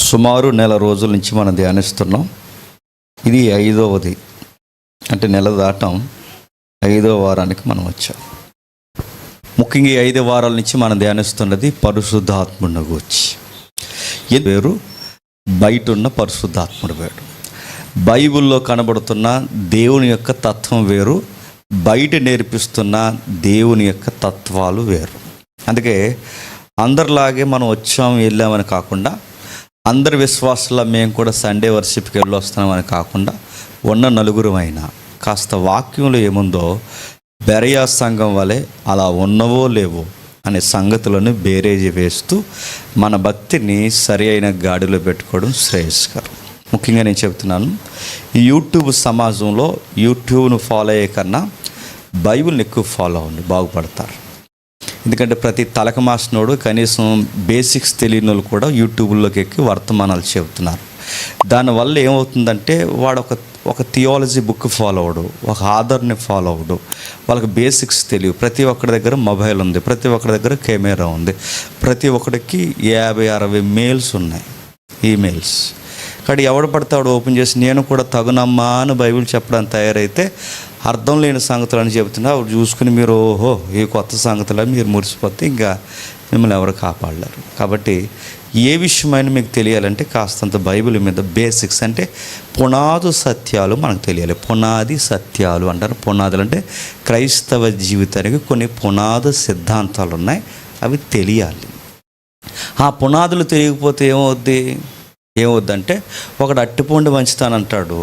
సుమారు నెల రోజుల నుంచి మనం ధ్యానిస్తున్నాం. ఇది 5వది, అంటే నెల దాటం 5వ వారానికి మనం వచ్చాం. ముఖ్యంగా 5 వారాల నుంచి మనం ధ్యానిస్తున్నది పరిశుద్ధాత్ముడిని గురించి. ఇది వేరు, బయట ఉన్న పరిశుద్ధాత్ముడు వేరు. బైబిల్లో కనబడుతున్న దేవుని యొక్క తత్వం వేరు, బయట నేర్పిస్తున్న దేవుని యొక్క తత్వాలు వేరు. అందుకే అందరిలాగే మనం వచ్చాం వెళ్ళామని కాకుండా, అందరి విశ్వాసాల మేము కూడా సండే వర్షిప్కి వెళ్ళి వస్తున్నామని కాకుండా, ఉన్న నలుగురమైనా కాస్త వాక్యంలో ఏముందో బెరయా సంఘం వలె అలా ఉన్నవో లేవో అనే సంగతులను బేరేజీ వేస్తూ మన భక్తిని సరి అయిన గాడిలో పెట్టుకోవడం శ్రేయస్కరం. ముఖ్యంగా నేను చెప్తున్నాను, ఈ యూట్యూబ్ సమాజంలో యూట్యూబ్ను ఫాలో అయ్యే కన్నా బైబిల్ని ఎక్కువ ఫాలో అవ్వండి, బాగుపడతారు. ఎందుకంటే ప్రతి తలక మాసినోడు, కనీసం బేసిక్స్ తెలియని వాళ్ళు కూడా యూట్యూబ్లోకి ఎక్కి వర్తమానాలు చెబుతున్నారు. దానివల్ల ఏమవుతుందంటే వాడు ఒక థియాలజీ బుక్ ఫాలో అవడు, ఒక ఆధార్ని ఫాలో అవడు, వాళ్ళకి బేసిక్స్ తెలియదు. ప్రతి ఒక్కరి దగ్గర మొబైల్ ఉంది, ప్రతి ఒక్కరి దగ్గర కెమెరా ఉంది, ప్రతి ఒక్కడికి 50-60 మెయిల్స్ ఉన్నాయి, ఈమెయిల్స్. కానీ ఎవడు పడితే వాడు ఓపెన్ చేసి నేను కూడా తగునమ్మా అని బైబిల్ చెప్పడానికి తయారైతే అర్థం లేని సంగతులు అని చెబుతున్నా అవి చూసుకుని మీరు ఓహో ఈ కొత్త సంగతులు మీరు మురిసిపోతే ఇంకా మిమ్మల్ని ఎవరు కాపాడలేరు. కాబట్టి ఏ విషయమైనా మీకు తెలియాలంటే కాస్తంత బైబిల్ మీద బేసిక్స్, అంటే పునాదు సత్యాలు మనకు తెలియాలి. పునాది సత్యాలు అంటారు. పునాదులు అంటే క్రైస్తవ జీవితానికి కొన్ని పునాదు సిద్ధాంతాలు ఉన్నాయి, అవి తెలియాలి. ఆ పునాదులు తెలియకపోతే ఏమవుద్దంటే ఒకడు అట్టిపండు పంచుతానంటాడు,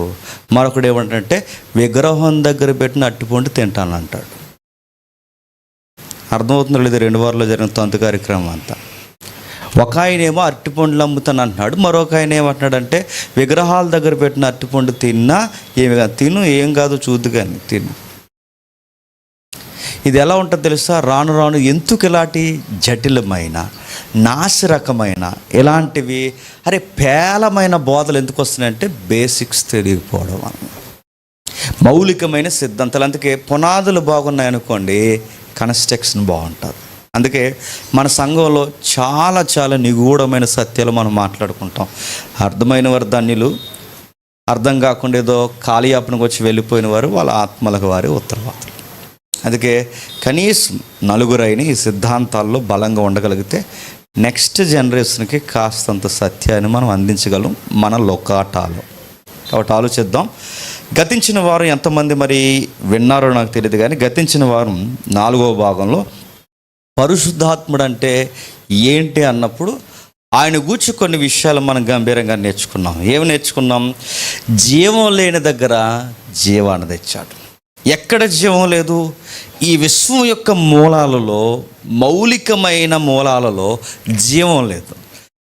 మరొకడు ఏమంటే విగ్రహం దగ్గర పెట్టిన అట్టిపండు తింటానంటాడు. అర్థమవుతుందో లేదు 2 వారాల్లో జరిగిన తంతు కార్యక్రమం అంతా. ఒక ఆయనేమో అరటిపండ్లు అమ్ముతాను అంటున్నాడు, మరొక ఆయన ఏమంటున్నాడంటే విగ్రహాల దగ్గర పెట్టిన అరటిపండు తిన్నా తిను ఏం కాదు చూద్దు కానీ తిను. ఇది ఎలా ఉంటుందో తెలుసా? రాను రాను ఎందుకు ఇలాంటి జటిలమైన నాసిరకమైన ఇలాంటివి పేలమైన బోధలు ఎందుకు వస్తున్నాయంటే బేసిక్స్ తెలియకపోవడం వల్ల, మౌలికమైన సిద్ధాంతాలు. అందుకే పునాదులు బాగున్నాయనుకోండి, కన్స్ట్రక్షన్ బాగుంటుంది. అందుకే మన సంఘంలో చాలా చాలా నిగూఢమైన సత్యాలు మనం మాట్లాడుకుంటాం. అర్థమైన వారు ధన్యులు, అర్థం కాకుండా ఏదో కాళయాపనకు వచ్చి వెళ్ళిపోయిన వారు వాళ్ళ ఆత్మలకు వారి ఉత్తరవాదులు. అందుకే కనీసం నలుగురైన ఈ సిద్ధాంతాల్లో బలంగా ఉండగలిగితే నెక్స్ట్ జనరేషన్కి కాస్తంత సత్యాన్ని మనం అందించగలం మన లోకాటాలో. కాబట్టి ఆలోచిద్దాం. గతించిన వారం ఎంతమంది మరి విన్నారో నాకు తెలియదు, కానీ గతించిన వారం 4వ భాగంలో పరిశుద్ధాత్ముడు అంటే ఏంటి అన్నప్పుడు ఆయన గూర్చి కొన్ని విషయాలు మనం గంభీరంగా నేర్చుకున్నాం. ఏమి నేర్చుకున్నాం? జీవం లేని దగ్గర జీవాన్ని తెచ్చాడు. ఎక్కడ జీవం లేదు? ఈ విశ్వం యొక్క మూలాలలో, మౌలికమైన మూలాలలో జీవం లేదు.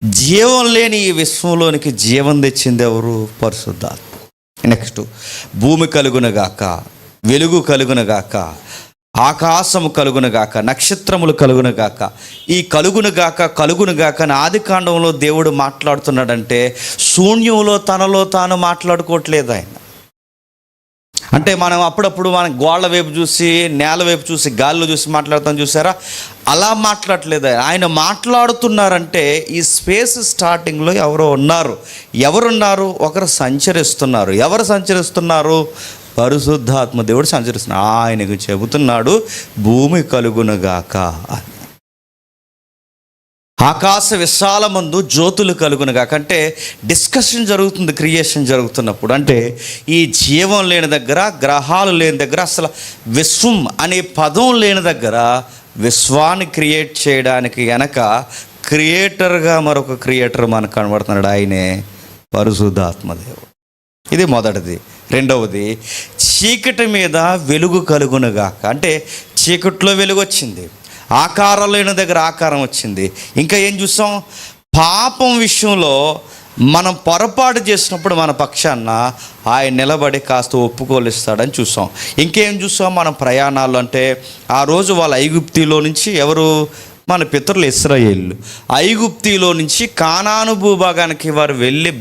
జీవం లేని ఈ విశ్వంలోనికి జీవం తెచ్చింది ఎవరు? పరిశుద్ధాత్మ. నెక్స్ట్, భూమి కలుగునగాక, వెలుగు కలుగునగాక, ఆకాశము కలుగునగాక, నక్షత్రములు కలుగునగాక. ఈ కలుగునగాక అని ఆదికాండంలో దేవుడు మాట్లాడుతున్నాడంటే శూన్యంలో తనలో తాను మాట్లాడుకోవట్లేదు ఆయన. అంటే మనం అప్పుడప్పుడు మన గోళ్ళ వైపు చూసి, నేల వైపు చూసి, గాల్లో చూసి మాట్లాడతాం, చూసారా? అలా మాట్లాడట్లేదు ఆయన. మాట్లాడుతున్నారంటే ఈ స్పేస్ స్టార్టింగ్లో ఎవరో ఉన్నారు. ఎవరున్నారు? ఒకరు సంచరిస్తున్నారు. ఎవరు సంచరిస్తున్నారు? పరిశుద్ధాత్మ దేవుడు సంచరిస్తున్నాడు. ఆయనకు చెబుతున్నాడు భూమి కలుగునగాక, ఆకాశ విశాలమందు జ్యోతులు కలుగునగాక. అంటే డిస్కషన్ జరుగుతుంది క్రియేషన్ జరుగుతున్నప్పుడు. అంటే ఈ జీవం లేని దగ్గర, గ్రహాలు లేని దగ్గర, అసలు విశ్వం అనే పదం లేని దగ్గర విశ్వాన్ని క్రియేట్ చేయడానికి వెనక క్రియేటర్గా మరొక క్రియేటర్ మనకు కనబడుతున్నాడు. ఆయనే పరిశుద్ధాత్మదేవుడు. ఇది మొదటిది. రెండవది, చీకటి మీద వెలుగు కలుగునగాక. అంటే చీకట్లో వెలుగు వచ్చింది, ఆకారం లేని దగ్గర ఆకారం వచ్చింది. ఇంకా ఏం చూసాం? పాపం విషయంలో మనం పొరపాటు చేసినప్పుడు మన పక్షాన ఆయన నిలబడి కాస్త ఒప్పుకోలిస్తాడని చూసాం. ఇంకేం చూసాం? మన ప్రయాణాలు అంటే ఆ రోజు వాళ్ళ ఐగుప్తిలో నుంచి ఎవరు? మన పితరులు ఇశ్రాయేలు ఐగుప్తిలో నుంచి కానాను భూభాగానికి వారు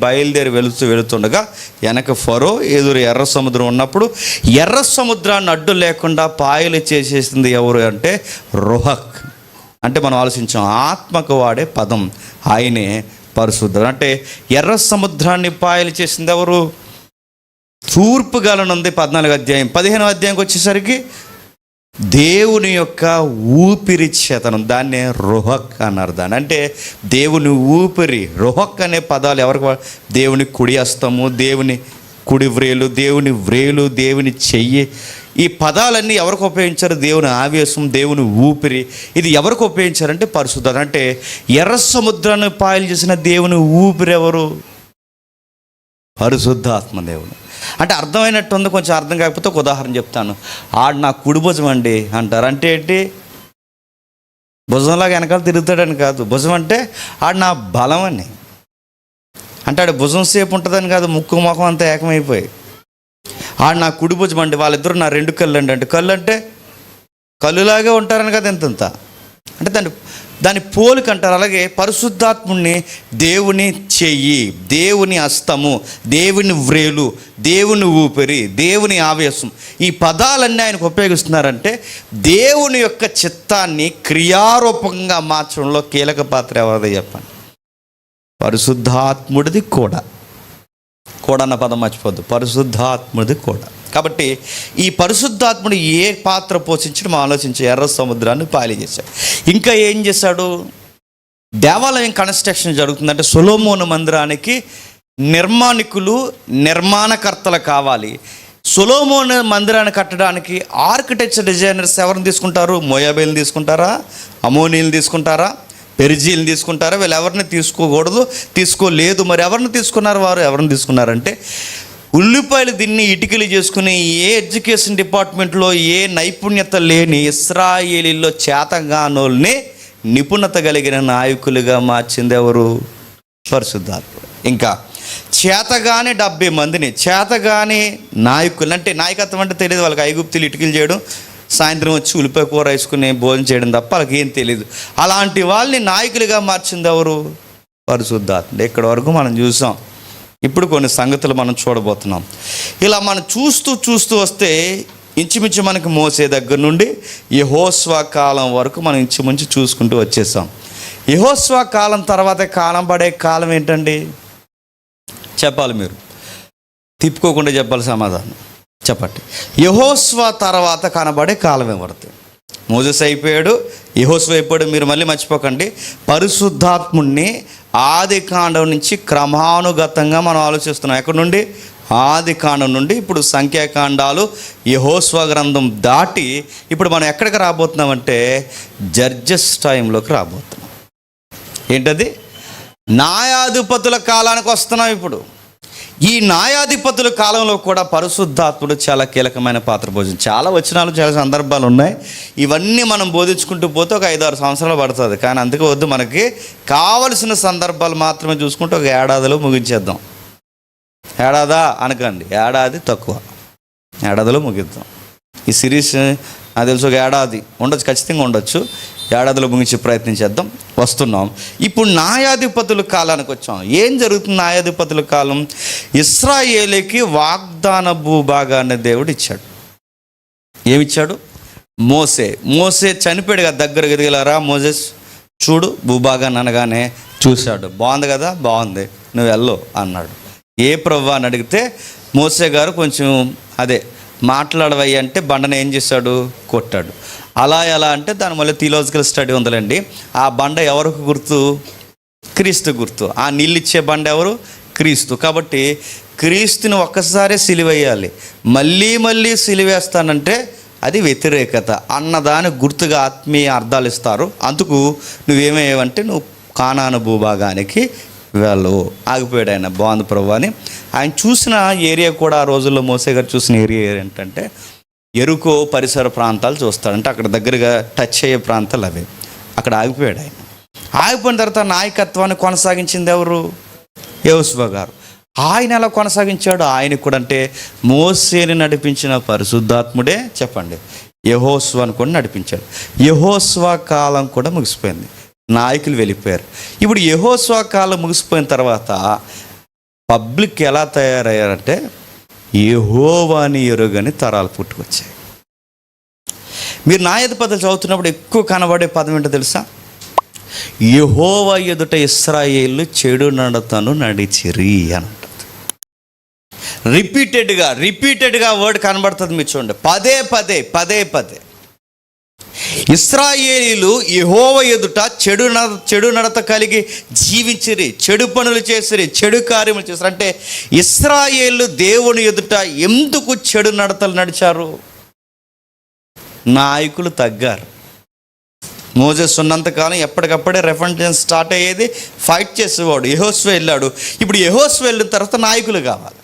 బయలుదేరి వెళుతుండగా వెనక ఫరో ఎదురు ఎర్ర సముద్రం ఉన్నప్పుడు ఎర్ర సముద్రాన్ని అడ్డు లేకుండా పాయలు చేసేసింది ఎవరు అంటే రుహక్. అంటే మనం ఆలోచించాం, ఆత్మకు వాడే పదం ఆయనే పరిశుద్ధత. అంటే ఎర్ర సముద్రాన్ని పాయలు చేసింది ఎవరు? తూర్పు గాలనుంది 14వ అధ్యాయం. 15వ అధ్యాయంకి వచ్చేసరికి దేవుని యొక్క ఊపిరి చేతనం, దాన్నే రుహక్ అన్నారు. దాన్ని అంటే దేవుని ఊపిరి. రుహక్ అనే పదాలు ఎవరికి? దేవుని కుడి హస్తము, దేవుని కుడి వ్రేలు, దేవుని వ్రేలు, దేవుని చెయ్యి. ఈ పదాలన్నీ ఎవరికి ఉపయోగించారు? దేవుని ఆవేశం, దేవుని ఊపిరి. ఇది ఎవరికి ఉపయోగించారంటే పరిశుద్ధత. అంటే ఎర్ర సముద్రాన్ని పాయలు చేసిన దేవుని ఊపిరి ఎవరు? పరిశుద్ధాత్మ దేవుడు. అంటే అర్థమైనట్టు ఉంది, కొంచెం అర్థం కాకపోతే ఒక ఉదాహరణ చెప్తాను. ఆడు నా కుడి భుజం అండి అంటారు. అంటే ఏంటి? భుజంలాగా వెనకాల తిరుగుతాడని కాదు. భుజం అంటే ఆడు నా బలం అని. అంటే ఆడు భుజం సేపు ఉంటుందని కాదు, ముక్కు ముఖం అంతా ఏకమైపోయి ఆడు నా కుడి భుజం అండి, వాళ్ళిద్దరు నా రెండు కళ్ళు అండి. అంటే కళ్ళు అంటే కళ్ళులాగే ఉంటారని కదా ఎంతంత. అంటే దాని పోలిక అంటారు. అలాగే పరిశుద్ధాత్ముడిని దేవుని చెయ్యి, దేవుని హస్తము, దేవుని వ్రేలు, దేవుని ఊపిరి, దేవుని ఆవేశం, ఈ పదాలన్నీ ఆయనకు ఉపయోగిస్తున్నారంటే దేవుని యొక్క చిత్తాన్ని క్రియారూపంగా మార్చడంలో కీలక పాత్ర ఎవరిదో చెప్పండి? పరిశుద్ధాత్ముడిది కూడా. అన్న పదం మర్చిపోద్దు, పరిశుద్ధాత్ముడిది కూడా. కాబట్టి ఈ పరిశుద్ధాత్ముడు ఏ పాత్ర పోషించడం ఆలోచించి ఎర్ర సముద్రాన్ని పాయలు చేశాడు. ఇంకా ఏం చేశాడు? దేవాలయం కన్స్ట్రక్షన్ జరుగుతుందంటే సొలొమోను మందిరానికి నిర్మాణకర్తలు కావాలి. సొలొమోను మందిరాన్ని కట్టడానికి ఆర్కిటెక్చర్ డిజైనర్స్ ఎవరిని తీసుకుంటారు? మోయాబీలను తీసుకుంటారా? అమోనీలను తీసుకుంటారా? పెరిజీలను తీసుకుంటారా? వీళ్ళు ఎవరిని తీసుకోలేదు. మరి ఎవరిని తీసుకున్నారు? ఎవరిని తీసుకున్నారంటే ఉల్లిపాయలు దీన్ని ఇటుకలు చేసుకుని ఏ ఎడ్యుకేషన్ డిపార్ట్మెంట్లో ఏ నైపుణ్యత లేని ఇశ్రాయేలీల్లో చేతగానోల్ని నిపుణత కలిగిన నాయకులుగా మార్చింది ఎవరు? పరిశుద్ధాత్ముడు. ఇంకా చేతగానే 70 మందిని, చేతగానే నాయకులు. అంటే నాయకత్వం అంటే తెలియదు వాళ్ళకి. ఐగుప్తులు ఇటుకలు చేయడం, సాయంత్రం వచ్చి ఉల్లిపాయ కూర వేసుకుని భోజనం చేయడం తప్ప వాళ్ళకి ఏం తెలియదు. అలాంటి వాళ్ళని నాయకులుగా మార్చింది ఎవరు? పరిశుద్ధాత్ముడు. ఇక్కడ వరకు మనం చూసాం. ఇప్పుడు కొన్ని సంగతులు మనం చూడబోతున్నాం. ఇలా మనం చూస్తూ వస్తే ఇంచుమించు మనకి మోసే దగ్గర నుండి యెహోషువ కాలం వరకు మనం ఇంచుమించు చూసుకుంటూ వచ్చేసాం. యెహోషువ కాలం తర్వాత కాలం పడే కాలం ఏంటండి? చెప్పాలి, మీరు తిప్పుకోకుండా చెప్పాలి సమాధానం. చెప్పండి. యెహోషువ తర్వాత కనబడే కాలం ఎవరిది? మోసెస్ అయిపోయాడు, యెహోషువ అయిపోయాడు. మీరు మళ్ళీ మర్చిపోకండి, పరిశుద్ధాత్ముడిని ఆది కాండం నుంచి క్రమానుగతంగా మనం ఆలోచిస్తున్నాం. ఎక్కడి నుండి? ఆది కాండం నుండి ఇప్పుడు సంఖ్యాకాండాలు, యెహోషువ గ్రంథం దాటి ఇప్పుడు మనం ఎక్కడికి రాబోతున్నామంటే జడ్జెస్ టైంలోకి రాబోతున్నాం. ఏంటది? న్యాయాధిపతుల కాలానికి వస్తున్నాం. ఇప్పుడు ఈ న్యాయాధిపతుల కాలంలో కూడా పరిశుద్ధాత్ముడు చాలా కీలకమైన పాత్ర పోషించాడు. చాలా వచనాలు, చాలా సందర్భాలు ఉన్నాయి. ఇవన్నీ మనం బోధించుకుంటూ పోతే ఒక 5-6 సంవత్సరాలు పడుతుంది. కానీ అందుకే వద్దు, మనకి కావలసిన సందర్భాలు మాత్రమే చూసుకుంటూ ఒక ఏడాదిలో ముగించేద్దాం. ఏడాదా అనకండి, ఏడాది తక్కువ, ఏడాదిలో ముగిద్దాం. ఈ సిరీస్ నాకు తెలుసు ఒక ఏడాది ఉండొచ్చు, ఖచ్చితంగా ఉండొచ్చు. ఏడాదిలో ముగించే ప్రయత్నం చేద్దాం. వస్తున్నాం ఇప్పుడు న్యాయాధిపతుల కాలానికి వచ్చాం. ఏం జరుగుతుంది న్యాయాధిపతుల కాలం? ఇశ్రాయేలుకి వాగ్దాన భూభాగాన్ని దేవుడు ఇచ్చాడు. ఏమిచ్చాడు? మోసే చనిపోయాడు కదా, దగ్గరకు ఎదిగలారా మోసెస్ చూడు భూభాగాన్ని అనగానే చూశాడు. బాగుంది కదా, బాగుంది, నువ్వు వెళ్ళు అన్నాడు. ఏ ప్రభువా అని అడిగితే మోసే గారు కొంచెం మాట్లాడవయ్య అంటే బండను ఏం చేశాడు? కొట్టాడు. అలా ఎలా అంటే దాని మళ్ళీ థియలాజికల్ స్టడీ ఉందండి. ఆ బండ ఎవరికి గుర్తు? క్రీస్తు గుర్తు. ఆ నీళ్ళు ఇచ్చే బండ ఎవరు? క్రీస్తు. కాబట్టి క్రీస్తుని ఒక్కసారి సిలువేయాలి, మళ్ళీ సిలువేస్తానంటే అది వ్యతిరేకత అన్నదాని గుర్తుగా ఆత్మీయ అర్థాలు ఇస్తారు. అందుకు నువ్వేమయ్యావంటే నువ్వు కానాను భూభాగానికి వెళ్ళు. ఆగిపోయాడు ఆయన. బాగుంది ప్రభు అని ఆయన చూసిన ఏరియా కూడా ఆ రోజుల్లో మోసే గారు చూసిన ఏరియా ఏంటంటే ఎరుకో పరిసర ప్రాంతాలు చూస్తాడంటే అక్కడ దగ్గరగా టచ్ అయ్యే ప్రాంతాలు అవి. అక్కడ ఆగిపోయాడు ఆయన. ఆగిపోయిన తర్వాత నాయకత్వాన్ని కొనసాగించింది ఎవరు? యెహోషువ గారు. ఆయన ఎలా కొనసాగించాడు? ఆయన కూడా అంటే మోసేని నడిపించిన పరిశుద్ధాత్ముడే చెప్పండి యెహోషువను కూడా నడిపించాడు. యెహోషువ కాలం కూడా ముగిసిపోయింది, నాయకులు వెళ్ళిపోయారు. ఇప్పుడు యెహోషువ కాలం ముగిసిపోయిన తర్వాత పబ్లిక్ ఎలా తయారయ్యారంటే యెహోవాని ఎరుగని తరాలు పుట్టుకొచ్చాయి. మీరు న్యాయాధిపతులు చదువుతున్నప్పుడు ఎక్కువ కనబడే పదం ఏంటో తెలుసా? యెహోవా ఎదుట ఇశ్రాయేలు చెడు నడతను నడిచిరి అంట. రిపీటెడ్గా వర్డ్ కనబడుతుంది. మీరు చూడండి, పదే పదే ఇశ్రాయేలీలు యెహోవా ఎదుట చెడు నడత కలిగి జీవించిరి, చెడు పనులు చేసిరి, చెడు కార్యములు చేసిరి. అంటే ఇశ్రాయేలు దేవుని ఎదుట ఎందుకు చెడు నడతలు నడిచారు? నాయకులు తగ్గారు. మోజెస్ ఉన్నంతకాలం ఎప్పటికప్పుడే రెఫరెన్స్ స్టార్ట్ అయ్యేది, ఫైట్ చేసేవాడు. యెహోషువ వెళ్ళాడు. ఇప్పుడు యెహోషువ వెళ్ళిన తర్వాత నాయకులు కావాలి.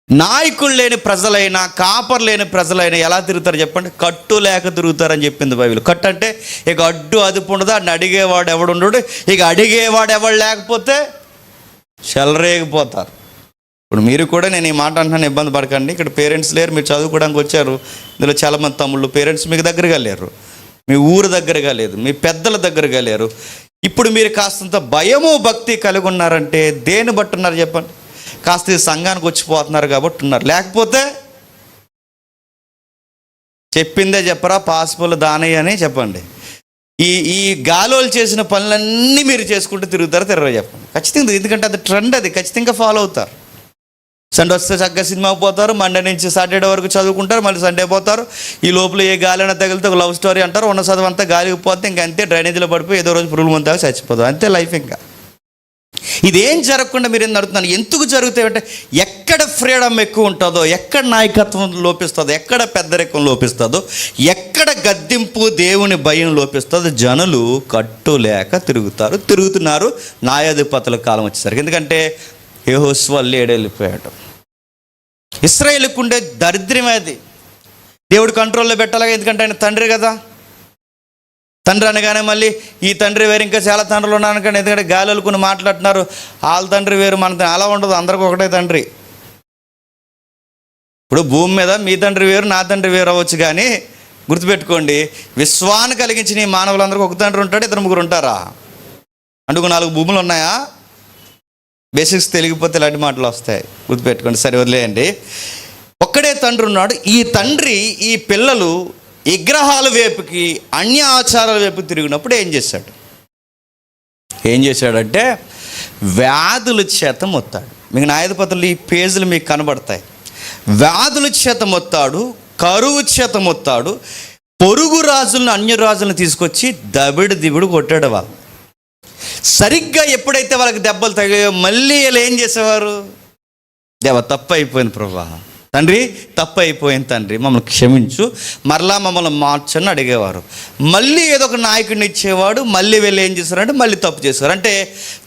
నాయకులు లేని ప్రజలైనా, కాపర్ లేని ప్రజలైనా ఎలా తిరుగుతారు చెప్పండి? కట్టు లేక తిరుగుతారని చెప్పింది బైబిల్. కట్టు అంటే ఇక అడ్డు అదుపు ఉండదు, అడిని అడిగేవాడు ఎవడుండడు. ఇక అడిగేవాడు ఎవడు లేకపోతే చెలరేగిపోతారు. ఇప్పుడు మీరు కూడా, నేను ఈ మాట అంటున్నాను, ఇబ్బంది పడకండి. ఇక్కడ పేరెంట్స్ లేరు, మీరు చదువుకోవడానికి వచ్చారు. ఇందులో చాలామంది తమ్ముళ్ళు పేరెంట్స్ మీకు దగ్గరగా లేరు, మీ ఊరు దగ్గరగా లేదు, మీ పెద్దల దగ్గరగా లేరు. ఇప్పుడు మీరు కాస్తంత భయము భక్తి కలిగి ఉన్నారంటే దేన్ని బట్టి ఉన్నారు చెప్పండి? కాస్త ఈ సంఘానికి వచ్చిపోతున్నారు కాబట్టి ఉన్నారు. లేకపోతే చెప్పిందే చెప్పరా, పాసిబుల్ దానయ్య అని చెప్పండి. ఈ గాలోలు చేసిన పనులన్నీ మీరు చేసుకుంటూ తిరగరా చెప్పండి. ఖచ్చితంగా, ఎందుకంటే అది ట్రెండ్, అది ఖచ్చితంగా ఫాలో అవుతారు. సండే వస్తే చక్కగా సినిమాకి పోతారు, మండే నుంచి సాటర్డే వరకు చదువుకుంటారు, మళ్ళీ సండే పోతారు. ఈ లోపల ఏ గాలి అయినా తగిలితే ఒక లవ్ స్టోరీ అంటారు, ఉన్న చదువు అంతా గాలికి పోతే ఇంకా అంతే, డ్రైనేజీలో పడిపోయి ఏదో రోజు పురుగులు ముందు చచ్చిపోతారు, అంతే లైఫ్. ఇంకా ఇదేం జరగకుండా మీరు ఏం నడుతున్నాను? ఎందుకు జరుగుతాయంటే ఎక్కడ ఫ్రీడమ్ ఎక్కువ ఉంటుందో, ఎక్కడ నాయకత్వం లోపిస్తుందో, ఎక్కడ పెద్దరికం లోపిస్తుందో, ఎక్కడ గద్దింపు దేవుని భయం లోపిస్తుందో జనులు కట్టు లేక తిరుగుతున్నారు. న్యాయాధిపతుల కాలం వచ్చేసరికి, ఎందుకంటే యెహోషువ వెళ్ళిపోయాడు. ఇశ్రాయేలుకు ఉండే దరిద్రమే అది. దేవుడు కంట్రోల్లో పెట్టాలి, ఎందుకంటే ఆయన తండ్రి కదా. తండ్రి అనగానే మళ్ళీ ఈ తండ్రి వేరు, ఇంకా చాలా తండ్రులు ఉన్నాను కానీ, ఎందుకంటే గాలిలు కొన్ని మాట్లాడుతున్నారు, వాళ్ళ తండ్రి వేరు మన అలా ఉండదు, అందరికీ ఒకటే తండ్రి. ఇప్పుడు భూమి మీద మీ తండ్రి వేరు, నా తండ్రి వేరు అవ్వచ్చు, కానీ గుర్తుపెట్టుకోండి, విశ్వాన్ని కలిగించిన ఈ మానవులందరికీ ఒక తండ్రి ఉంటాడు, ఇద్దరు ముగ్గురు ఉంటారా? అందుకు 4 భూములు ఉన్నాయా? బేసిక్స్ తెలియకపోతే ఇలాంటి మాటలు వస్తాయి, గుర్తుపెట్టుకోండి. సరే, వదిలేయండి. ఒక్కడే తండ్రి ఉన్నాడు. ఈ తండ్రి ఈ పిల్లలు విగ్రహాల వైపుకి, అన్య ఆచారాల వైపు తిరిగినప్పుడు ఏం చేశాడంటే వ్యాధుల చేత మొత్తాడు. మీకు న్యాయాధిపతులు ఈ పేజీలు మీకు కనబడతాయి. వ్యాధుల చేత మొత్తాడు, కరువు చేత మొత్తాడు, పొరుగు రాజులను, అన్య రాజులను తీసుకొచ్చి దిబిడు కొట్టాడు. వాళ్ళు సరిగ్గా ఎప్పుడైతే వాళ్ళకి దెబ్బలు తగిలాయో మళ్ళీ వీళ్ళు ఏం చేసేవారు? దేవ, తప్పు అయిపోయింది ప్రభువా, తండ్రి తప్పు అయిపోయింది తండ్రి, మమ్మల్ని క్షమించు, మరలా మమ్మల్ని మార్చని అడిగేవారు. మళ్ళీ ఏదో ఒక నాయకుడిని ఇచ్చేవాడు. మళ్ళీ వీళ్ళు ఏం చేశారంటే మళ్ళీ తప్పు చేశారు. అంటే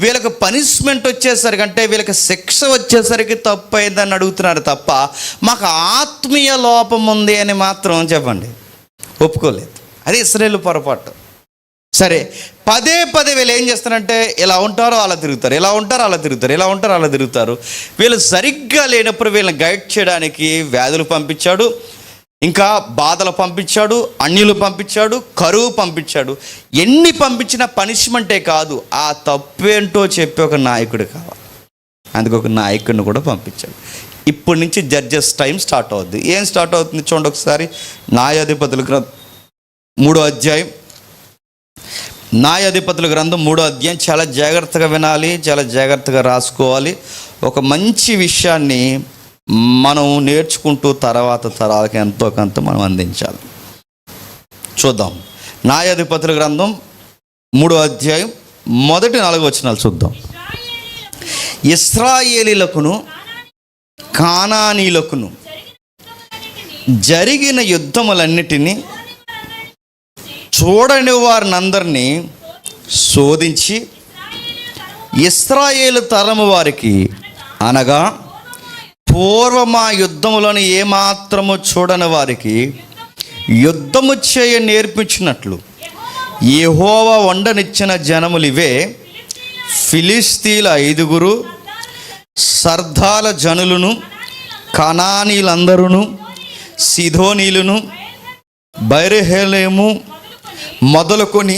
వీళ్ళకి పనిష్మెంట్ వచ్చేసరికి, అంటే వీళ్ళకి శిక్ష వచ్చేసరికి తప్పు అయిందని అడుగుతున్నారు తప్ప, మాకు ఆత్మీయ లోపం ఉంది అని మాత్రం చెప్పండి ఒప్పుకోలేదు. అది ఇశ్రాయేలు పొరపాటు. సరే, పదే వీళ్ళు ఏం చేస్తారంటే ఇలా ఉంటారో అలా తిరుగుతారు, ఇలా ఉంటారో అలా తిరుగుతారు, ఇలా ఉంటారో అలా తిరుగుతారు. వీళ్ళు సరిగ్గా లేనప్పుడు వీళ్ళని గైడ్ చేయడానికి వ్యాధులు పంపించాడు, ఇంకా బాధలు పంపించాడు, అన్యులు పంపించాడు, కరువు పంపించాడు. ఎన్ని పంపించినా పనిష్మెంటే కాదు, ఆ తప్పేంటో చెప్పి ఒక నాయకుడు కావాలి. అందుకు ఒక నాయకుడిని కూడా పంపించాడు. ఇప్పటి నుంచి జడ్జెస్ టైం స్టార్ట్ అవుద్ది. ఏం స్టార్ట్ అవుతుంది చూడండి ఒకసారి. న్యాయాధిపతుల గ్రంథం 3వ అధ్యాయం. న్యాయాధిపతుల గ్రంథం 3వ అధ్యాయం. చాలా జాగ్రత్తగా వినాలి, చాలా జాగ్రత్తగా రాసుకోవాలి. ఒక మంచి విషయాన్ని మనం నేర్చుకుంటూ తర్వాత తరాలకి ఎంతో కొంత మనం అందించాలి. చూద్దాం. న్యాయాధిపతుల గ్రంథం 3వ అధ్యాయం మొదటి 4 వచనాలు చూద్దాం. ఇశ్రాయేలీలకును కానానీయులకును జరిగిన యుద్ధములన్నిటినీ చూడని వారినందరినీ శోధించి, ఇశ్రాయేలు తరము వారికి, అనగా పూర్వమా యుద్ధములను ఏమాత్రము చూడని వారికి యుద్ధము చేయ నేర్పించినట్లు యెహోవా వండనిచ్చిన జనములు ఇవే: ఫిలిష్తీయుల 5 సర్దాల జనులను, కనానీలందరూ, సిదోనీయులను, బైరహేలేము మొదలుకొని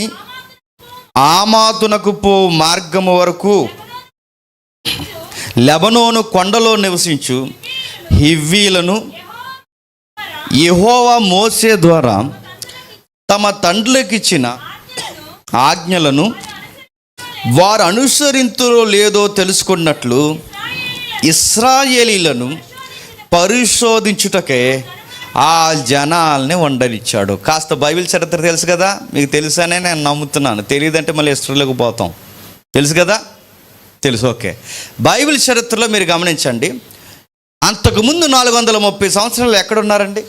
ఆమాతునకు పో మార్గము వరకు లెబనోను కొండలో నివసించు హివ్వీలను యెహోవా మోసే ద్వారా తమ తండ్రులకిచ్చిన ఆజ్ఞలను వారు అనుసరింతురో లేదో తెలుసుకున్నట్లు ఇశ్రాయేలీలను పరిశోధించుటకే ఆ జనాల్ని ఉండనిచ్చాడు. కాస్త బైబిల్ చరిత్ర తెలుసు కదా మీకు, తెలుసనే నేను నమ్ముతున్నాను. తెలియదంటే మళ్ళీ హిస్టరీలోకి పోతాం. తెలుసు కదా, తెలుసు. ఓకే, బైబిల్ చరిత్రలో మీరు గమనించండి, అంతకుముందు 430 సంవత్సరాలు ఎక్కడున్నారండి?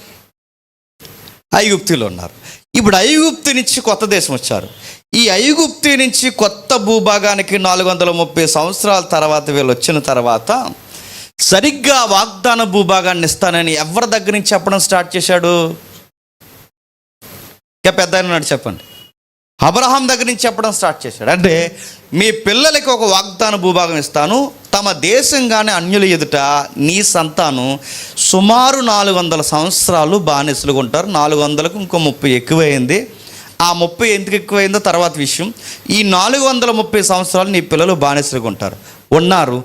ఐగుప్తులో ఉన్నారు. ఇప్పుడు ఐగుప్తు నుంచి కొత్త దేశం వచ్చారు. ఈ ఐగుప్తు నుంచి కొత్త భూభాగానికి 430 సంవత్సరాల తర్వాత వీళ్ళు వచ్చిన తర్వాత సరిగ్గా వాగ్దాన భూభాగాన్ని ఇస్తానని ఎవరి దగ్గర నుంచి చెప్పడం స్టార్ట్ చేశాడు? ఇంకా పెద్ద ఆయన చెప్పండి. అబ్రహాం దగ్గర నుంచి చెప్పడం స్టార్ట్ చేశాడు. అంటే మీ పిల్లలకి ఒక వాగ్దాన భూభాగం ఇస్తాను, తమ దేశంగానే అన్యుల ఎదుట నీ సంతానం సుమారు 400 సంవత్సరాలు బానిసలుగా ఉంటారు. 400కు ఇంకో 30 ఎక్కువైంది. ఆ 30 ఎందుకు ఎక్కువైందో తర్వాత విషయం. ఈ 430 సంవత్సరాలు నీ పిల్లలు బానిసలుగా ఉన్నారు.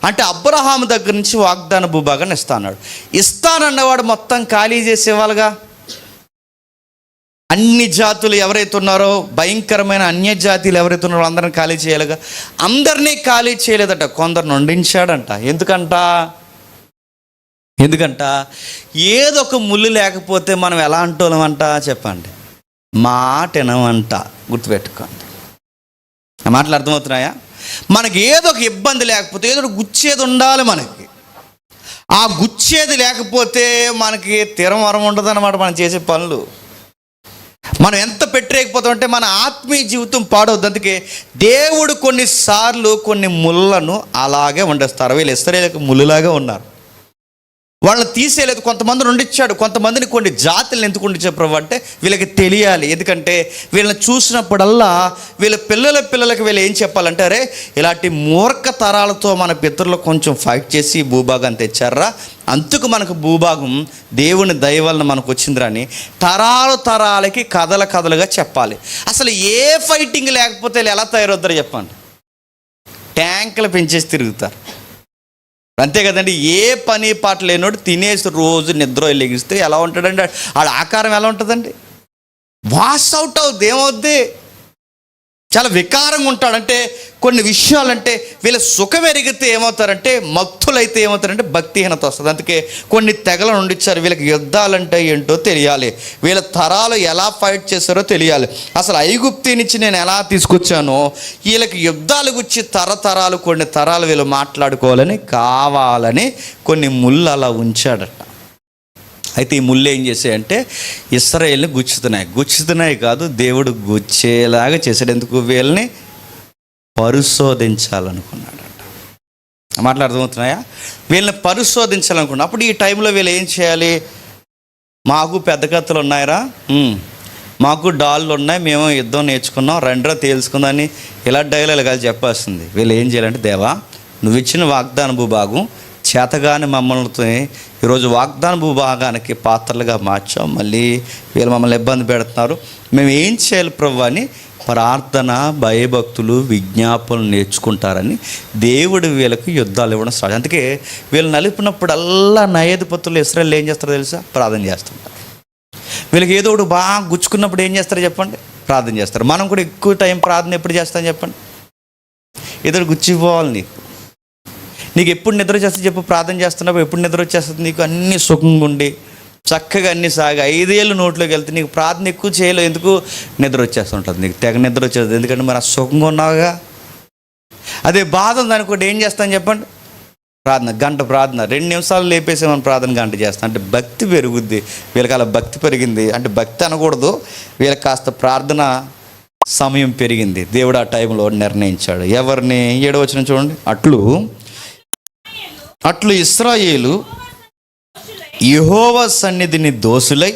అంటే అబ్రహాం దగ్గర నుంచి వాగ్దాన భూభాగాన్ని ఇస్తాన్నాడు. ఇస్తానన్నవాడు మొత్తం ఖాళీ చేసేవాళ్ళుగా. అన్ని జాతులు ఎవరైతే ఉన్నారో, భయంకరమైన అన్య జాతీయులు ఎవరైతే ఉన్నారో అందరిని ఖాళీ చేయాలిగా. అందరినీ ఖాళీ చేయలేదట, కొందరిని వండించాడంట. ఎందుకంట ఏదో ఒక ముళ్ళు లేకపోతే మనం ఎలా అంటోళ్ళమంట చెప్పండి, మాట వినమంట. గుర్తుపెట్టుకోండి, ఆ మాటలు అర్థమవుతున్నాయా? మనకి ఏదో ఒక ఇబ్బంది లేకపోతే ఏదో ఒక గుచ్చేది ఉండాలి మనకి. ఆ గుచ్చేది లేకపోతే మనకి తిరమరం ఉండదు అన్నమాట. మనం చేసే పనులు మనం ఎంత పెట్టలేకపోతామంటే మన ఆత్మీయ జీవితం పాడవద్దు. అందుకే దేవుడు కొన్నిసార్లు కొన్ని ముళ్ళను అలాగే వండేస్తారు. వీళ్ళు ఇశ్రాయేలుకు ముళ్ళులాగా ఉన్నారు, వాళ్ళని తీసేయలేదు. కొంతమందిని వండిచ్చాడు, కొంతమందిని కొన్ని జాతులను ఎందుకు వండించే ప్రభు అంటే వీళ్ళకి తెలియాలి. ఎందుకంటే వీళ్ళని చూసినప్పుడల్లా వీళ్ళ పిల్లలకి వీళ్ళు ఏం చెప్పాలంటే, అరే ఇలాంటి మూర్ఖ తరాలతో మన పితరులు కొంచెం ఫైట్ చేసి భూభాగాన్ని తెచ్చారా, అందుకు మనకు భూభాగం దేవుని దయ వలన మనకు వచ్చిందిరని తరాలకి కథలుగా చెప్పాలి. అసలు ఏ ఫైటింగ్ లేకపోతే వీళ్ళు ఎలా తయారవుతారో చెప్పండి. ట్యాంకులు పెంచేసి తిరుగుతారు, అంతే కదండి. ఏ పని పాట లేనోడు తినేసి రోజు నిద్ర లెగిస్తే ఎలా ఉంటాడండి? ఆడ ఆకారం ఎలా ఉంటుందండి? వాష్ అవుట్ అవుద్ది. ఏమవుద్ది? చాలా వికారంగా ఉంటాడంటే కొన్ని విషయాలంటే వీళ్ళ సుఖం ఎరిగితే ఏమవుతారంటే, మత్తులైతే ఏమవుతారంటే భక్తిహీనత వస్తుంది. అందుకే కొన్ని తెగలు ఉండిచ్చారు. వీళ్ళకి యుద్ధాలంటే ఏంటో తెలియాలి, వీళ్ళ తరాలు ఎలా ఫైట్ చేశారో తెలియాలి. అసలు ఐగుప్తు నుంచి నేను ఎలా తీసుకొచ్చానో వీళ్ళకి యుద్ధాలు గురించి తరతరాలు కొన్ని తరాలు వీళ్ళు మాట్లాడుకోవాలని కావాలని కొన్ని ముళ్ళు అలా ఉంచాడట. అయితే ఈ ముళ్ళు ఏం చేసాయంటే ఇశ్రాయేలుని గుచ్చుతున్నాయి కాదు, దేవుడు గుచ్చేలాగా చేశాడు. ఎందుకు? వీళ్ళని పరిశోధించాలనుకున్నాడట. మాటలు అర్థమవుతున్నాయా? వీళ్ళని పరిశోధించాలనుకున్నా. అప్పుడు ఈ టైంలో వీళ్ళు ఏం చేయాలి? మాకు పెద్ద కత్తులు ఉన్నాయిరా, మాకు డాళ్ళు ఉన్నాయి, మేము యుద్ధం నేర్చుకున్నాం, రెండో తేల్చుకుందని ఇలా డైలాగులు చెప్పాల్సింది. వీళ్ళు ఏం చేయాలంటే, దేవా నువ్వు ఇచ్చిన వాగ్దాన భూభాగం చేతగాని మమ్మల్ని ఈరోజు వాగ్దాన భూభాగానికి పాత్రలుగా మార్చాం, మళ్ళీ వీళ్ళు మమ్మల్ని ఇబ్బంది పెడుతున్నారు, మేము ఏం చేయాలి ప్రభు అని ప్రార్థన, భయభక్తులు, విజ్ఞాపనలు నేర్చుకుంటారని దేవుడు వీళ్ళకి యుద్ధాలు ఇవ్వడం స్టార్ట్. అందుకే వీళ్ళు నలిపినప్పుడల్లా నయోధిపతులు ఇశ్రాయేలు ఏం చేస్తారో తెలుసా? ప్రార్థన చేస్తుంటారు. వీళ్ళకి ఏదో ఒకటి బాగా గుచ్చుకున్నప్పుడు ఏం చేస్తారో చెప్పండి? ప్రార్థన చేస్తారు. మనం కూడా ఎక్కువ టైం ప్రార్థన ఎప్పుడు చేస్తాం చెప్పండి? ఏదో గుచ్చిపోవాలి నీకు ఎప్పుడు నిద్ర వచ్చేస్తుంది చెప్పు? ప్రార్థన చేస్తున్నప్పుడు ఎప్పుడు నిద్ర వచ్చేస్తుంది నీకు? అన్నీ సుఖంగా ఉండి చక్కగా అన్నీ సాగి 5 ఏళ్ళు నోట్లోకి వెళ్తే నీకు ప్రార్థన ఎక్కువ చేయలేవు. ఎందుకు? నిద్ర వచ్చేస్తుంటుంది నీకు, తెగ నిద్ర వచ్చేస్తుంది. ఎందుకంటే మరి ఆ సుఖంగా ఉన్నావుగా. అదే బాధ ఉందనుకోండి ఏం చేస్తాను చెప్పండి? ప్రార్థన, గంట ప్రార్థన, 2 నిమిషాలు లేపేసేమని ప్రార్థన గంట చేస్తాను. అంటే భక్తి పెరుగుద్ది. వీళ్ళకి అలా భక్తి పెరిగింది. అంటే భక్తి అనకూడదు, వీళ్ళకి కాస్త ప్రార్థన సమయం పెరిగింది. దేవుడు ఆ టైంలో నిర్ణయించాడు. ఎవరిని? 7వ వచనం చూడండి. అట్లు ఇశ్రాయేలు యెహోవా సన్నిధిని దోషులై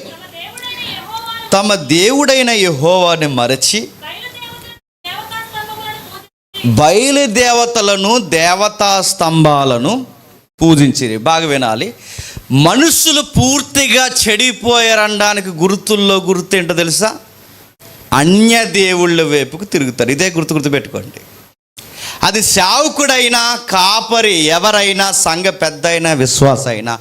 తమ దేవుడైన యెహోవాని మరచి బయలుదేవతలను, దేవతా స్తంభాలను పూజించిరి. బాగా వినాలి. మనుషులు పూర్తిగా చెడిపోయారనడానికి గుర్తు ఏంటో తెలుసా? అన్య దేవుళ్ళ వైపుకు తిరుగుతారు. ఇదే గుర్తుపెట్టుకోండి. అది సేవకుడైనా, కాపరి, ఎవరైనా, సంఘ పెద్ద అయినా, విశ్వాస అయినా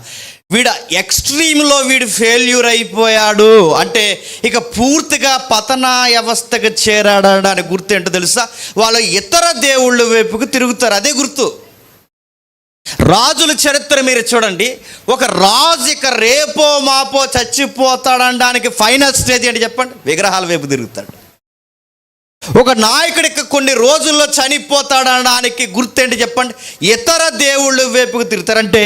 వీడు ఎక్స్ట్రీమ్లో వీడు ఫెయిల్యూర్ అయిపోయాడు అంటే ఇక పూర్తిగా పతన వ్యవస్థకు చేరాడడానికి గుర్తు ఏంటో తెలుసా? వాళ్ళు ఇతర దేవుళ్ళ వైపుకు తిరుగుతారు. అదే గుర్తు. రాజుల చరిత్ర మీరు చూడండి. ఒక రాజు ఇక రేపో మాపో చచ్చిపోతాడనడానికి ఫైనల్ స్టేజ్ ఏంటి చెప్పండి? విగ్రహాల వైపు తిరుగుతాడు. ఒక నాయకుడికి కొన్ని రోజుల్లో చనిపోతాడనడానికి గుర్తేంటి చెప్పండి? ఇతర దేవుళ్ళ వైపుకు తిరుగుతారంటే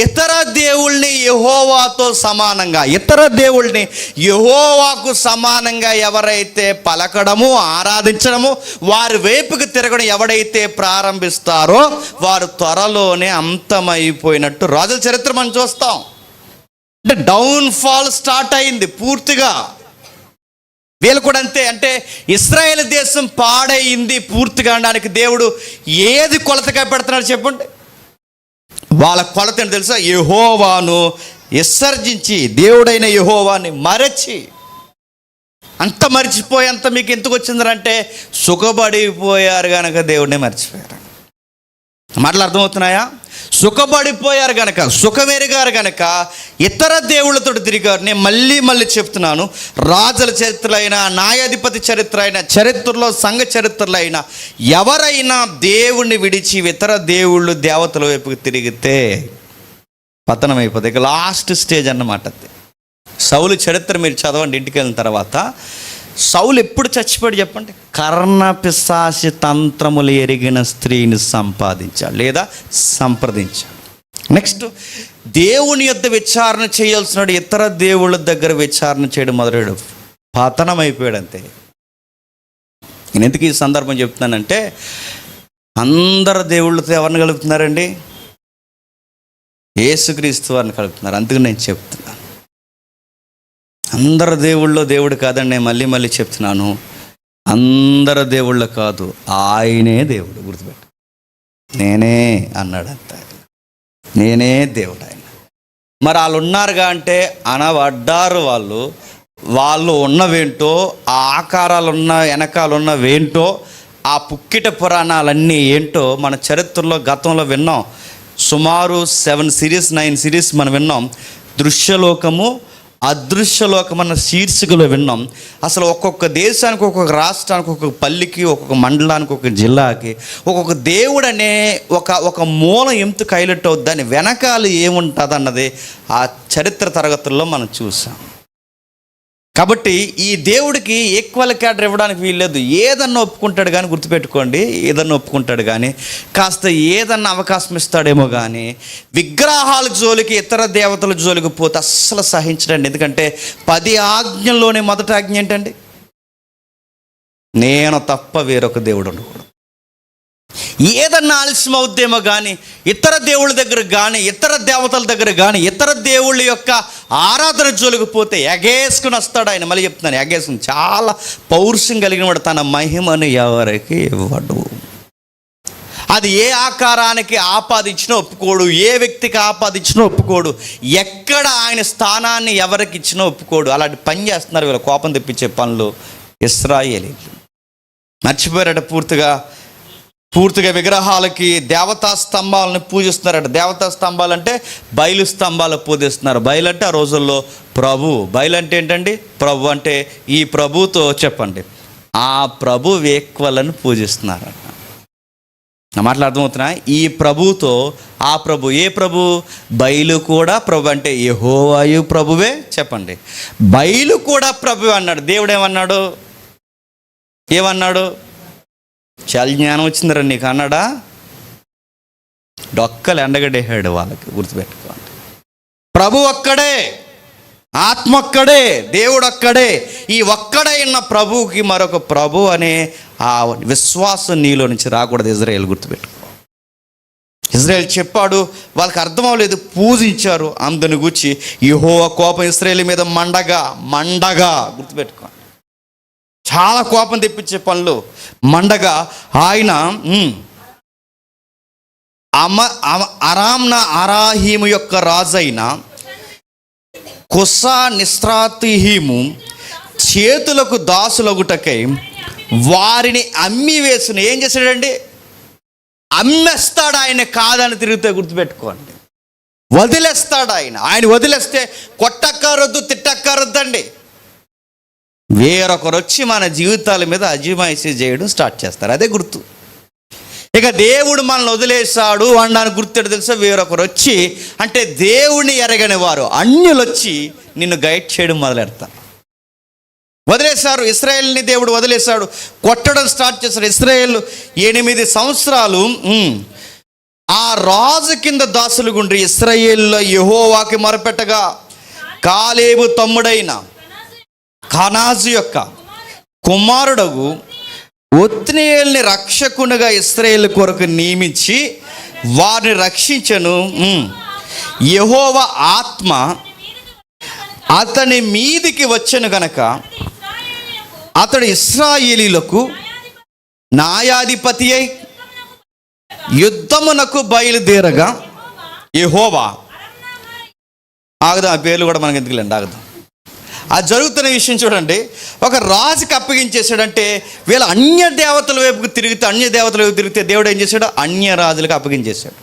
ఇతర దేవుళ్ళని యెహోవాతో సమానంగా, ఇతర దేవుళ్ళని యెహోవాకు సమానంగా ఎవరైతే పలకడము ఆరాధించడము వారి వైపుకు తిరగడం ఎవడైతే ప్రారంభిస్తారో వారు త్వరలోనే అంతమైపోయినట్టు రాజుల చరిత్ర మనం చూస్తాం. అంటే డౌన్ ఫాల్ స్టార్ట్ అయింది పూర్తిగా. వీళ్ళు కూడా అంతే. అంటే ఇశ్రాయేల్ దేశం పాడైంది పూర్తిగా అనడానికి దేవుడు ఏది కొలతగా పెడుతున్నాడు చెప్పండి? వాళ్ళ కొలత ఏంటి తెలుసా? యెహోవాను విసర్జించి దేవుడైన యెహోవాని మరచి. అంత మర్చిపోయేంత మీకు ఎందుకు వచ్చిందంటే సుఖపడిపోయారు కనుక దేవుడిని మర్చిపోయారు. మాటలు అర్థమవుతున్నాయా? సుఖపడిపోయారు కనుక, సుఖమెరిగారు కనుక ఇతర దేవుళ్ళతో తిరిగారు. నేను మళ్ళీ చెప్తున్నాను, రాజుల చరిత్ర అయినా, న్యాయాధిపతి చరిత్ర అయినా, చరిత్రలో సంఘ చరిత్రలో అయినా ఎవరైనా దేవుణ్ణి విడిచి ఇతర దేవుళ్ళు దేవతల వైపుకి తిరిగితే పతనం అయిపోతుంది. ఇక లాస్ట్ స్టేజ్ అన్నమాట. సౌలు చరిత్ర మీరు చదవండి ఇంటికి వెళ్ళిన తర్వాత. సౌలు ఎప్పుడు చచ్చిపోయాడు చెప్పండి? కర్ణపిశాచి తంత్రములు ఎరిగిన స్త్రీని సంపాదించాడు లేదా సంప్రదించాడు. నెక్స్ట్ దేవుని యొద్ద విచారణ చేయాల్సిన ఇతర దేవుళ్ళ దగ్గర విచారణ చేయడం మొదలెడు. పతనం అయిపోయాడు అంతే. నేను ఎందుకు ఈ సందర్భం చెప్తున్నానంటే అందరు దేవుళ్ళతో ఎవరిని కలుపుతున్నారండి? యేసుక్రీస్తు వారిని కలుపుతున్నారు. అందుకు నేను చెప్తున్నాను, అందరు దేవుళ్ళో దేవుడు కాదని నేను మళ్ళీ చెప్తున్నాను. అందరు దేవుళ్ళ కాదు, ఆయనే దేవుడు. గుర్తుపెట్టు. నేనే అన్నాడు అంత, నేనే దేవుడు ఆయన. మరి వాళ్ళు ఉన్నారుగా అంటే అనబడ్డారు. వాళ్ళు ఉన్నవేంటో, ఆ ఆకారాలు ఉన్న వెనకాలన్నవేంటో, ఆ పుక్కిట పురాణాలన్నీ ఏంటో మన చరిత్రలో గతంలో విన్నాం. సుమారు 7 సిరీస్ 9 సిరీస్ మనం విన్నాం. దృశ్యలోకము అదృశ్యలోకం అన్న శీర్షికలో విన్నాం. అసలు ఒక్కొక్క దేశానికి, ఒక్కొక్క రాష్ట్రానికి, ఒక్కొక్క పల్లికి, ఒక్కొక్క మండలానికి, ఒక్కొక్క జిల్లాకి ఒక్కొక్క దేవుడు అనే ఒక మూలం ఎంత హైలైట్ అవుద్ది, దాని వెనకాల ఏముంటుంది అన్నది ఆ చరిత్ర తరగతుల్లో మనం చూసాం. కాబట్టి ఈ దేవుడికి ఈక్వల్ క్యాడర్ ఇవ్వడానికి వీల్లేదు. ఏదన్నా ఒప్పుకుంటాడు కానీ, గుర్తుపెట్టుకోండి, ఏదన్నా ఒప్పుకుంటాడు కానీ, కాస్త ఏదన్నా అవకాశం ఇస్తాడేమో కానీ విగ్రహాల జోలికి, ఇతర దేవతల జోలికి పోతే అస్సలు సహించడండి. ఎందుకంటే 10 ఆజ్ఞల్లోనే మొదటి ఆజ్ఞ ఏంటండి? నేను తప్ప వేరొక దేవుడు ఉండకూడదు. ఏదన్నా ఆలస్యం అవుద్దేమో కానీ ఇతర దేవుళ్ళ దగ్గర కానీ, ఇతర దేవతల దగ్గర కానీ, ఇతర దేవుళ్ళ యొక్క ఆరాధన జోలికి పోతే ఎగేసుకుని వస్తాడు ఆయన. మళ్ళీ చెప్తున్నాను, ఎగేసుకుని. చాలా పౌరుషం కలిగిన వాడు. తన మహిమను ఎవరికి ఇవ్వడు. అది ఏ ఆకారానికి ఆపాదించినా ఒప్పుకోడు, ఏ వ్యక్తికి ఆపాదించినా ఒప్పుకోడు, ఎక్కడ ఆయన స్థానాన్ని ఎవరికి ఇచ్చినా ఒప్పుకోడు. అలాంటి పని చేస్తున్నారు వీళ్ళ కోపం తెప్పించే పనులు ఇశ్రాయేలీయులు. మర్చిపోయారట పూర్తిగా విగ్రహాలకి, దేవతా స్తంభాలను పూజిస్తున్నారట. దేవతా స్తంభాలు అంటే బయలు స్తంభాలు పూజిస్తున్నారు. బయలు అంటే ఆ రోజుల్లో ప్రభు. బయలు అంటే ఏంటండి? ప్రభు. అంటే ఈ ప్రభుతో చెప్పండి, ఆ ప్రభు వేక్వలను పూజిస్తున్నారట. నా మాటలు అర్థమవుతున్నా? ఈ ప్రభుతో ఆ ప్రభు. ఏ ప్రభు? బయలు కూడా ప్రభు. అంటే యెహోవాయు ప్రభువే. చెప్పండి, బయలు కూడా ప్రభు అన్నాడు. దేవుడు ఏమన్నాడు? చాలా జ్ఞానం వచ్చిందిరా నీకు అన్నాడా? డొక్కలు ఎండగడేసాడు వాళ్ళకి. గుర్తుపెట్టుకోండి, ప్రభు ఒక్కడే, ఆత్మ ఒక్కడే, దేవుడు ఒక్కడే. ఈ ఒక్కడైన ప్రభువుకి మరొక ప్రభు అనే ఆ విశ్వాసం నీలో నుంచి రాకూడదు. ఇజ్రాయేల్ గుర్తుపెట్టుకో. ఇజ్రాయేల్ చెప్పాడు, వాళ్ళకి అర్థం అవ్వలేదు, పూజించారు. అందుని గూర్చి యెహోవా కోపం ఇశ్రాయేలు మీద మండగా గుర్తుపెట్టుకో. చాలా కోపం తెప్పించే పనులు మండగా ఆయన అరాహీము యొక్క రాజైన కుసా నిస్రాతిహీము చేతులకు దాసులగుటకై వారిని అమ్మి వేసిన. ఏం చేశాడండి? అమ్మేస్తాడు ఆయన. కాదని తిరిగితే గుర్తుపెట్టుకోండి, వదిలేస్తాడు ఆయన వదిలేస్తే కొట్టక్కరొద్దు, తిట్టక్కరొద్దండి. వేరొకరు వచ్చి మన జీవితాల మీద అజమాయిషీ చేయడం స్టార్ట్ చేస్తారు. అదే గుర్తు. ఇక దేవుడు మనల్ని వదిలేశాడు అనడానికి గుర్తు తెలుసా? వేరొకరు వచ్చి, అంటే దేవుడిని ఎరగని వారు, అన్యులు వచ్చి నిన్ను గైడ్ చేయడం మొదలెడతారు. వదిలేశారు ఇశ్రాయేలుని, దేవుడు వదిలేశాడు, కొట్టడం స్టార్ట్ చేశాడు. ఇశ్రాయేలు 8 సంవత్సరాలు ఆ రాజు కింద దాసులు గుండ్రి. ఇశ్రాయేలులో యెహోవాకి మొరపెట్టగా కాలేబు తమ్ముడైన కనాజు యొక్క కుమారుడగు ఒత్నీయేలుని రక్షకునిగా ఇశ్రాయేలు కొరకు నియమించి వారిని రక్షించను. యెహోవా ఆత్మ అతని మీదికి వచ్చెను గనక అతడు ఇశ్రాయేలీలకు న్యాయాధిపతి అయి యుద్ధమునకు బయలుదేరగా యెహోవా, ఆగదాం, ఆ పేర్లు కూడా మనకి ఎందుకులేండి, ఆగదాం. ఆ జరుగుతున్న విషయం చూడండి. ఒక రాజుకి అప్పగించేశాడంటే వీళ్ళు అన్య దేవతల వైపుకు తిరిగితే దేవుడు ఏం చేశాడు? అన్య రాజులకు అప్పగించేశాడు.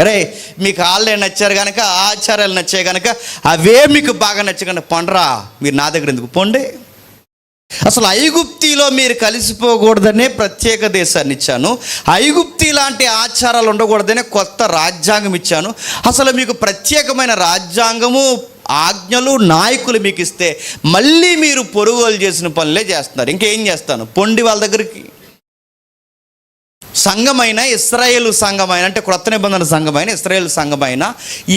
అరే, మీకు వాళ్ళే నచ్చారు కనుక, ఆచారాలు నచ్చాయి కనుక, అవే మీకు బాగా నచ్చాయి కనుక పండరా, మీరు నా దగ్గర ఎందుకు పోండి. అసలు ఐగుప్తిలో మీరు కలిసిపోకూడదనే ప్రత్యేక దేశాన్ని ఇచ్చాను, ఐగుప్తి లాంటి ఆచారాలు ఉండకూడదనే కొత్త రాజ్యాంగం ఇచ్చాను. అసలు మీకు ప్రత్యేకమైన రాజ్యాంగము, ఆజ్ఞలు, నాయకులు మీకు ఇస్తే మళ్ళీ మీరు పొరుగులు చేసిన పనులే చేస్తున్నారు. ఇంకేం చేస్తాను, పొండి వాళ్ళ దగ్గరికి. సంఘమైన ఇశ్రాయేలు సంఘమైన, అంటే క్రొత్త నిబంధన సంఘమైన ఇశ్రాయేలు సంఘమైన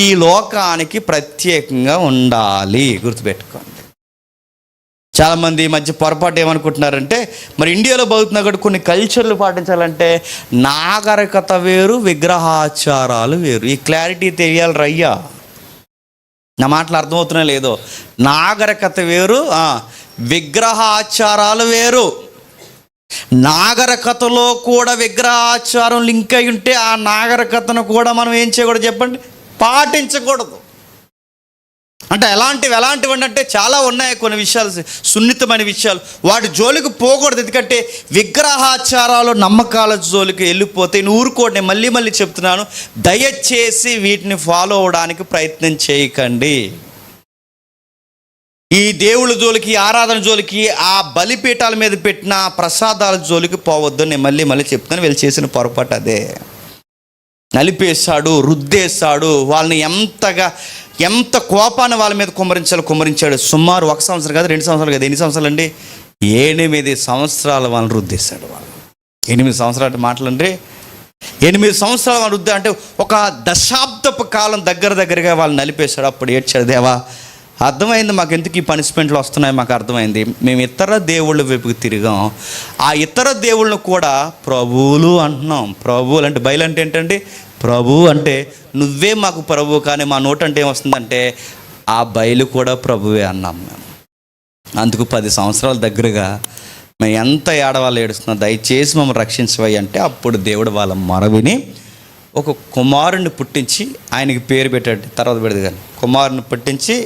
ఈ లోకానికి ప్రత్యేకంగా ఉండాలి. గుర్తుపెట్టుకోండి. చాలామంది ఈ మధ్య పొరపాటు ఏమనుకుంటున్నారంటే, మరి ఇండియాలో బతుకుతున్నా కూడా కొన్ని కల్చర్లు పాటించాలంటే నాగరికత వేరు, విగ్రహాచారాలు వేరు. ఈ క్లారిటీ తెలియాలి రయ్యా. నా మాటలు అర్థమవుతున్నా లేదో? నాగరికత వేరు, విగ్రహాచారాలు వేరు. నాగరికతలో కూడా విగ్రహాచారం లింక్ అయి ఉంటే ఆ నాగరికతను కూడా మనం ఏం చేయకూడదు చెప్పండి? పాటించకూడదు. అంటే ఎలాంటివి అంటే చాలా ఉన్నాయి కొన్ని విషయాలు, సున్నితమైన విషయాలు, వాటి జోలికి పోకూడదు. ఎందుకంటే విగ్రహాచారాలు, నమ్మకాల జోలికి వెళ్ళిపోతే నువ్వు ఊరుకోండి. మళ్ళీ చెప్తున్నాను, దయచేసి వీటిని ఫాలో అవడానికి ప్రయత్నం చేయకండి. ఈ దేవుళ్ళ జోలికి, ఆరాధన జోలికి, ఆ బలిపీఠాల మీద పెట్టిన ప్రసాదాల జోలికి పోవద్దు. నేను మళ్ళీ చెప్తాను. వీళ్ళు చేసిన పొరపాటు అదే. నలిపేశాడు, రుద్దేశాడు, వాళ్ళని ఎంత కోపాన్ని వాళ్ళ మీద కుమ్మరించాడు. సుమారు 1 సంవత్సరం కాదు, 2 సంవత్సరాలు కాదు, ఎన్ని సంవత్సరాలు అండి? 8 సంవత్సరాలు వాళ్ళని రుద్దేశాడు. వాళ్ళు 8 సంవత్సరాలు మాటలండి, 8 సంవత్సరాలు వాళ్ళు రుద్దా అంటే ఒక దశాబ్దపు కాలం దగ్గరగా వాళ్ళు నలిపేశాడు. అప్పుడు ఏడ్చాడు, దేవా అర్థమైంది, మాకు ఎందుకు ఈ పనిష్మెంట్లు వస్తున్నాయి, మాకు అర్థమైంది. మేము ఇతర దేవుళ్ళ వైపుకి తిరిగాం, ఆ ఇతర దేవుళ్ళను కూడా ప్రభువులు అంటున్నాం. ప్రభువులు అంటే బయలు అంటే ఏంటండి? ప్రభు అంటే నువ్వే మాకు ప్రభువు, కానీ మా నోట అంటే ఏమొస్తుందంటే ఆ బయలు కూడా ప్రభువే అన్నాం మేము. అందుకు 10 సంవత్సరాల దగ్గరగా మేము ఎంత ఏడవాళ్ళు ఏడుస్తున్నాం, దయచేసి మమ్మల్ని రక్షించవయ్యి అంటే అప్పుడు దేవుడు వాళ్ళ మొరవిని ఒక కుమారుని పుట్టించి, ఆయనకి పేరు పెట్టాడు, తర్వాత పెడదు కానీ కుమారుని పుట్టించి,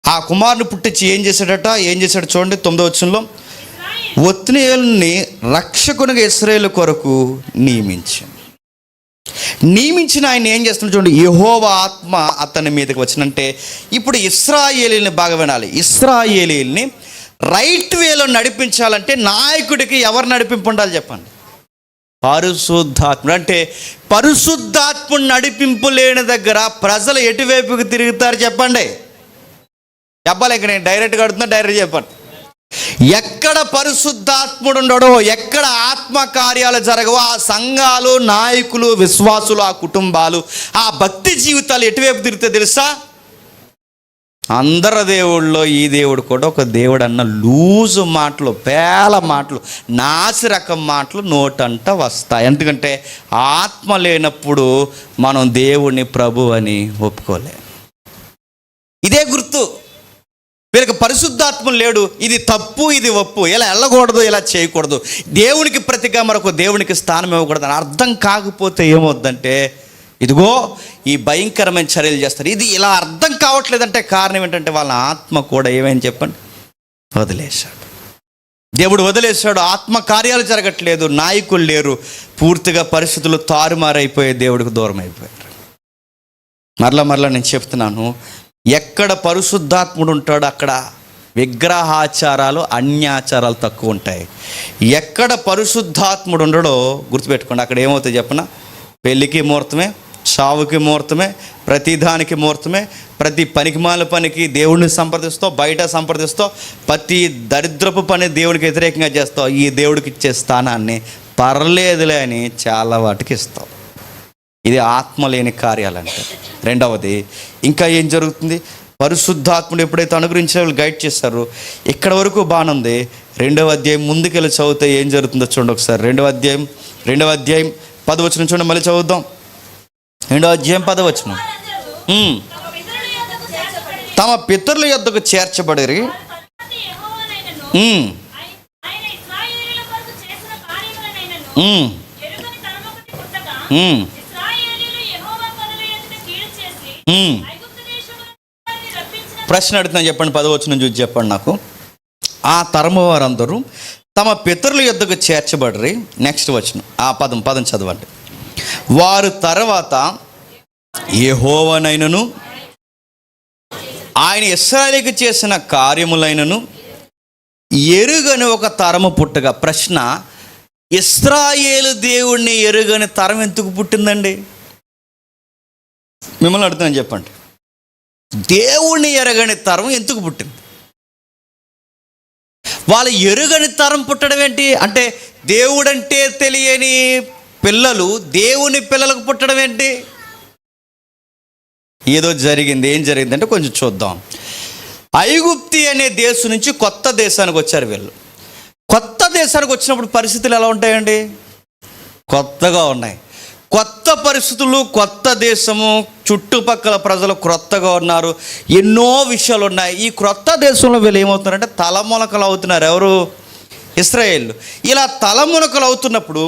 ఆ కుమారుని పుట్టించి ఏం చేశాడు చూడండి 9వ వచనంలో, ఒత్నీయేలుని రక్షకునిగా ఇశ్రాయేలు కొరకు నియమించిన ఆయన ఏం చేస్తున్నాడు చూడండి. యెహోవా ఆత్మ అతని మీదకి వచ్చినంటే, ఇప్పుడు ఇశ్రాయేలీని బాగా వినాలి. ఇశ్రాయేలీని రైట్ వేలో నడిపించాలంటే నాయకుడికి ఎవరు నడిపింపు ఉండాలి చెప్పండి? పరిశుద్ధాత్ముడు. అంటే పరిశుద్ధాత్ముడు నడిపింపు లేని దగ్గర ప్రజలు ఎటువైపుకి తిరుగుతారు చెప్పండి? చెప్పాలి. ఇక్కడ నేను డైరెక్ట్గా అడుగుతున్నా, డైరెక్ట్ చెప్పండి. ఎక్కడ పరిశుద్ధాత్ముడు ఉండడో, ఎక్కడ ఆత్మ కార్యాలు జరగవో ఆ సంఘాలు, నాయకులు, విశ్వాసులు, ఆ కుటుంబాలు, ఆ భక్తి జీవితాలు ఎటువైపు తిరుగుతాయి తెలుసా? అందరి దేవుళ్ళలో ఈ దేవుడు కూడా ఒక దేవుడు అన్న లూజు మాటలు, పేల మాటలు, నాసిరకం మాటలు నోటంట వస్తాయి. ఎందుకంటే ఆత్మ లేనప్పుడు మనం దేవుణ్ణి ప్రభు అని ఒప్పుకోలే. ఇదే గుర్తు. వీళ్ళకి పరిశుద్ధాత్మ లేడు, ఇది తప్పు, ఇది ఒప్పు, ఇలా వెళ్ళకూడదు, ఇలా చేయకూడదు, దేవునికి ప్రతిగా మరొక దేవునికి స్థానం ఇవ్వకూడదు అని అర్థం కాకపోతే ఏమవుద్దంటే ఇదిగో ఈ భయంకరమైన చర్యలు చేస్తారు. ఇది ఇలా అర్థం కావట్లేదంటే కారణం ఏంటంటే వాళ్ళ ఆత్మ కూడా ఏమైంది చెప్పండి? వదిలేశాడు. దేవుడు వదిలేశాడు. ఆత్మ కార్యాలు జరగట్లేదు, నాయకులు లేరు, పూర్తిగా పరిస్థితులు తారుమారైపోయే దేవుడికి దూరం అయిపోయారు. మరలా నేను చెప్తున్నాను, ఎక్కడ పరిశుద్ధాత్ముడు ఉంటాడో అక్కడ విగ్రహాచారాలు, అన్యాచారాలు తక్కువ ఉంటాయి. ఎక్కడ పరిశుద్ధాత్ముడు ఉండడో గుర్తుపెట్టుకోండి, అక్కడ ఏమవుతుంది చెప్పనా? పెళ్ళికి ముహూర్తమే, చావుకి ముహూర్తమే, ప్రతిదానికి ముహూర్తమే. ప్రతి పనికిమాల పనికి దేవుడిని సంప్రదిస్తావు, బయట సంప్రదిస్తావు, ప్రతి దరిద్రపు పని దేవుడికి వ్యతిరేకంగా చేస్తావు. ఈ దేవుడికి ఇచ్చే స్థానాన్ని పర్లేదులే అని చాలా వాటికి ఇస్తావు. ఇది ఆత్మ లేని కార్యాలంటే. రెండవది, ఇంకా ఏం జరుగుతుంది? పరిశుద్ధాత్ముడు ఎప్పుడైతే అనుగ్రహించే వాళ్ళు గైడ్ చేశారో ఇక్కడ వరకు బాగానే ఉంది. 2వ అధ్యాయం ముందుకెళ్ళి చదివితే ఏం జరుగుతుందో చూడండి ఒకసారి. 2వ అధ్యాయం 10వ వచనం చూడండి, మళ్ళీ చదువుదాం. 2వ అధ్యాయం 10వ వచనం. తమ పితరుల యొద్దకు చేర్చబడిరి, ప్రశ్న అడుగుతున్నా, చెప్పండి. 10వ వచనం చూసి చెప్పండి నాకు. ఆ తరము వారందరూ తమ పితరుల యొద్దకు చేర్చబడిరి. నెక్స్ట్ వచనం, ఆ పదం చదవండి. వారు తర్వాత యెహోవానైనను ఆయన ఇశ్రాయేలుకు చేసిన కార్యములైనను ఎరుగని ఒక తరము పుట్టగా. ప్రశ్న, ఇశ్రాయేలు దేవుణ్ణి ఎరుగని తరం ఎందుకు పుట్టిందండి? మిమ్మల్ని అడుగుతాను, చెప్పండి. దేవుణ్ణి ఎరగని తరం ఎందుకు పుట్టింది? వాళ్ళు ఎరుగని తరం పుట్టడం ఏంటి? అంటే దేవుడంటే తెలియని పిల్లలు దేవుని పిల్లలకు పుట్టడం ఏంటి? ఏదో జరిగింది. ఏం జరిగిందంటే కొంచెం చూద్దాం. ఐగుప్తి అనే దేశం నుంచి కొత్త దేశానికి వచ్చారు వీళ్ళు. కొత్త దేశానికి వచ్చినప్పుడు పరిస్థితులు ఎలా ఉంటాయండి? కొత్తగా ఉన్నాయి. కొత్త పరిస్థితులు, కొత్త దేశము, చుట్టుపక్కల ప్రజలు క్రొత్తగా ఉన్నారు, ఎన్నో విషయాలు ఉన్నాయి. ఈ క్రొత్త దేశంలో వీళ్ళు ఏమవుతున్నారంటే తలమునకలు అవుతున్నారు. ఎవరు? ఇశ్రాయేలు. ఇలా తలమునకలు అవుతున్నప్పుడు